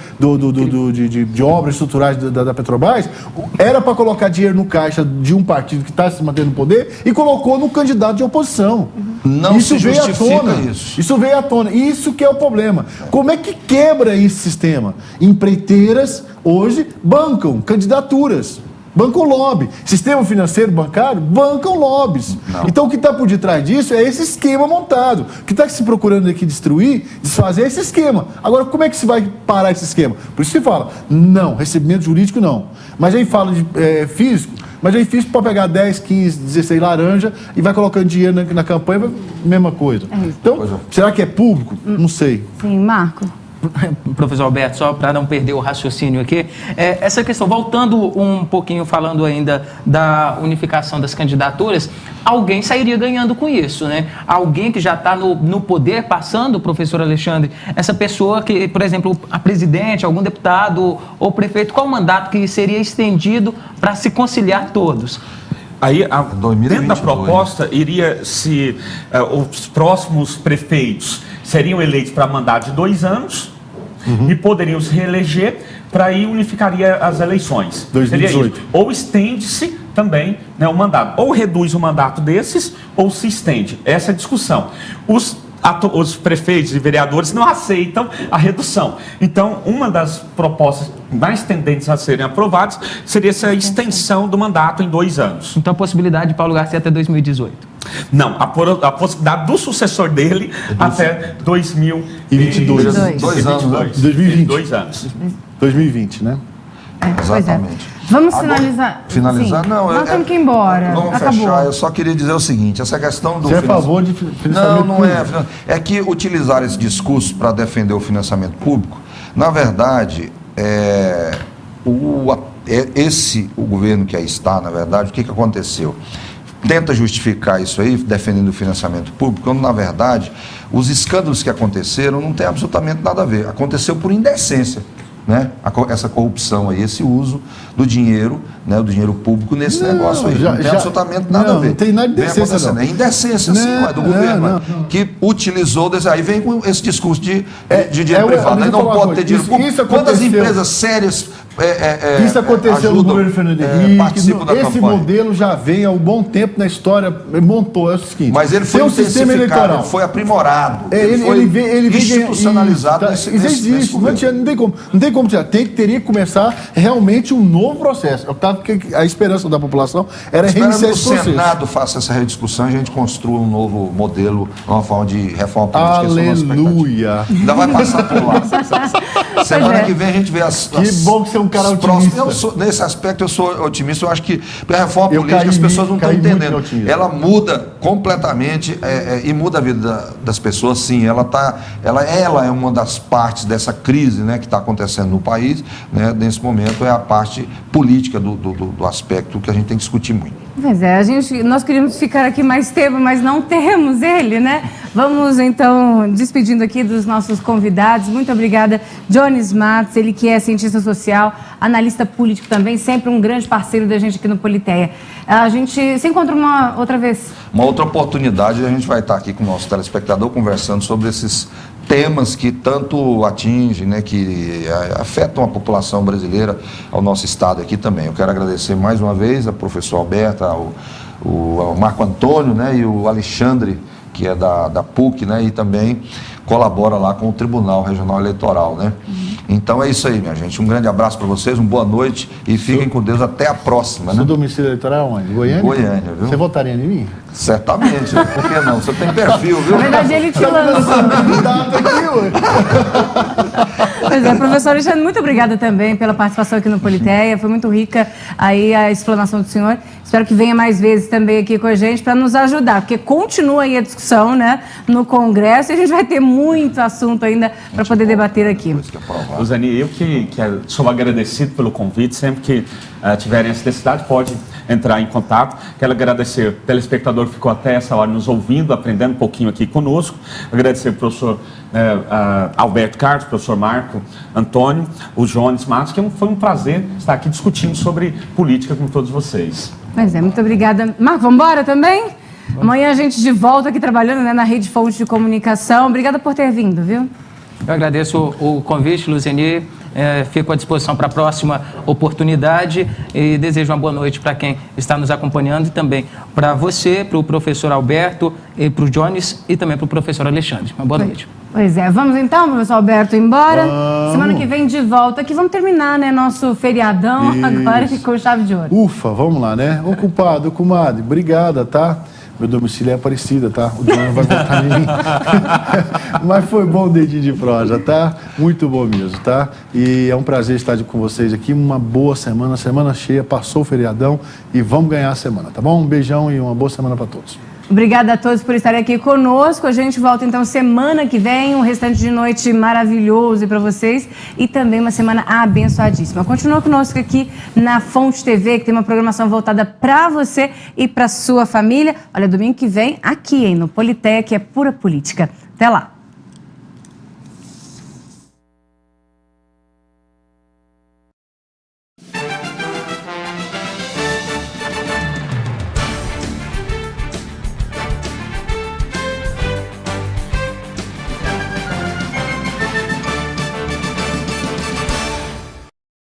de obras estruturais da Petrobras, era para colocar dinheiro no caixa de um partido que está se mantendo no poder e colocou no candidato de oposição. Não isso se veio à tona. Isso veio à tona. Isso que é o problema. Como é que quebra esse sistema? Empreiteiras hoje bancam candidaturas. Bancam lobby. Sistema financeiro bancário bancam lobbies. Não. Então o que está por detrás disso é esse esquema montado. O que está se procurando aqui destruir, desfazer esse esquema. Agora, como é que se vai parar esse esquema? Por isso se fala, não, recebimento jurídico não. Mas aí fala de físico, mas aí físico pode pegar 10, 15, 16 laranja e vai colocando dinheiro na campanha, mesma coisa. Então, será que é público? Não sei. Sim, Marco. Professor Alberto, só para não perder o raciocínio aqui, essa questão, voltando um pouquinho, falando ainda da unificação das candidaturas, alguém sairia ganhando com isso, né? Alguém que já está no poder, passando, professor Alexandre, essa pessoa que, por exemplo, a presidente, algum deputado ou prefeito, qual o mandato que seria estendido para se conciliar todos? Aí, dentro da proposta, iria se os próximos prefeitos seriam eleitos para mandato de 2 anos e poderiam se reeleger, para aí unificaria as eleições. 2018. Ou estende-se também, né, o mandato. Ou reduz o mandato desses, ou se estende. Essa é a discussão. Os prefeitos e vereadores não aceitam a redução. Então, uma das propostas mais tendentes a serem aprovadas seria essa extensão do mandato em 2 anos. Então, a possibilidade de Paulo Garcia até 2018? Não, a possibilidade do sucessor dele até 2022. 2 anos, 2020. 2 anos. 2020, né? Exatamente. Vamos finalizar? Finalizar? Sim. Não, nós temos que ir embora. Vamos fechar. Eu só queria dizer o seguinte, essa questão do... Você é a favor de financiamento público? Não é. É que utilizar esse discurso para defender o financiamento público, na verdade, o governo que aí está, na verdade, o que aconteceu? Tenta justificar isso aí, defendendo o financiamento público, quando, na verdade, os escândalos que aconteceram não tem absolutamente nada a ver. Aconteceu por indecência. Né? Essa corrupção aí, esse uso do dinheiro, né, do dinheiro público nesse negócio aí. Não tem absolutamente nada a ver. Não tem nada de indecência, não. É indecência, sim, do governo, que utilizou, aí vem com esse discurso de dinheiro privado. Aí não pode ter dinheiro público. Quantas empresas sérias isso aconteceu no governo Fernando Henrique. Participam da esse campanha. Modelo já vem há um bom tempo na história, montou, é o seguinte. Mas ele foi um sistema eleitoral, foi aprimorado. Ele vem institucionalizado nesse existe, não tem como tirar. Teria que começar realmente um novo processo. A esperança da população era reiniciar esse processo. Que o Senado faça essa rediscussão e a gente construa um novo modelo, uma forma de reforma política. Aleluia! Ainda vai passar por lá. Semana que vem a gente vê as... Que bom que você é um um cara os próximos. otimista. Nesse aspecto eu sou otimista. Eu acho que a reforma Eu política as pessoas não estão caí muito no entendendo. otimismo. Ela muda completamente e muda a vida das pessoas, sim. Ela é uma das partes dessa crise, né, que está acontecendo no país, né, nesse momento, é a parte política do aspecto que a gente tem que discutir muito. Pois é, nós queríamos ficar aqui mais tempo, mas não temos ele, né? Vamos, então, despedindo aqui dos nossos convidados. Muito obrigada, Jones Matos, ele que é cientista social, analista político também, sempre um grande parceiro da gente aqui no Politeia. A gente se encontra uma outra vez. Uma outra oportunidade, a gente vai estar aqui com o nosso telespectador conversando sobre esses temas que tanto atingem, né, que afetam a população brasileira, ao nosso estado aqui também. Eu quero agradecer mais uma vez ao professor Alberto, ao Marco Antônio, né, e o Alexandre, que é da PUC, né, e também colabora lá com o Tribunal Regional Eleitoral, né? Então é isso aí, minha gente. Um grande abraço para vocês, uma boa noite e fiquem com Deus até a próxima, né? Seu domicílio eleitoral onde? Goiânia? Goiânia, viu? Você votaria em mim? Certamente, por que não? Você tem perfil, viu? Na verdade, ele te lança. Pois é, professor Alexandre, muito obrigada também pela participação aqui no Politeia. Foi muito rica aí a explanação do senhor. Espero que venha mais vezes também aqui com a gente para nos ajudar, porque continua aí a discussão, né, no Congresso e a gente vai ter muito assunto ainda para poder debater aqui. Luzeni, eu que sou agradecido pelo convite, sempre que tiverem essa necessidade, pode entrar em contato. Quero agradecer o telespectador que ficou até essa hora nos ouvindo, aprendendo um pouquinho aqui conosco. Agradecer ao professor Alberto Carlos, professor Marco Antônio, o Jones Matos, que foi um prazer estar aqui discutindo sobre política com todos vocês. Pois é, muito obrigada. Marco, vamos embora também? Amanhã a gente de volta aqui trabalhando, né, na Rede Fonte de Comunicação. Obrigada por ter vindo, viu? Eu agradeço o convite, Luzeni. Fico à disposição para a próxima oportunidade e desejo uma boa noite para quem está nos acompanhando e também para você, para o professor Alberto, e para o Jones e também para o professor Alexandre. Uma boa noite. Pois é, vamos então, professor Alberto, embora. Vamos. Semana que vem de volta aqui. Vamos terminar, né, nosso feriadão agora que com chave de ouro. Ufa, vamos lá, né? Ô, culpado, comadre, obrigada, tá? Meu domicílio é Aparecida, tá? O João vai votar em mim. Mas foi bom o dedinho de prosa, tá? Muito bom mesmo, tá? E é um prazer estar com vocês aqui. Uma boa semana cheia, passou o feriadão e vamos ganhar a semana, tá bom? Um beijão e uma boa semana para todos. Obrigada a todos por estarem aqui conosco. A gente volta então semana que vem, um restante de noite maravilhoso para vocês e também uma semana abençoadíssima. Continua conosco aqui na Fonte TV, que tem uma programação voltada para você e para sua família. Olha, domingo que vem aqui, hein, no Politeia, que é pura política. Até lá.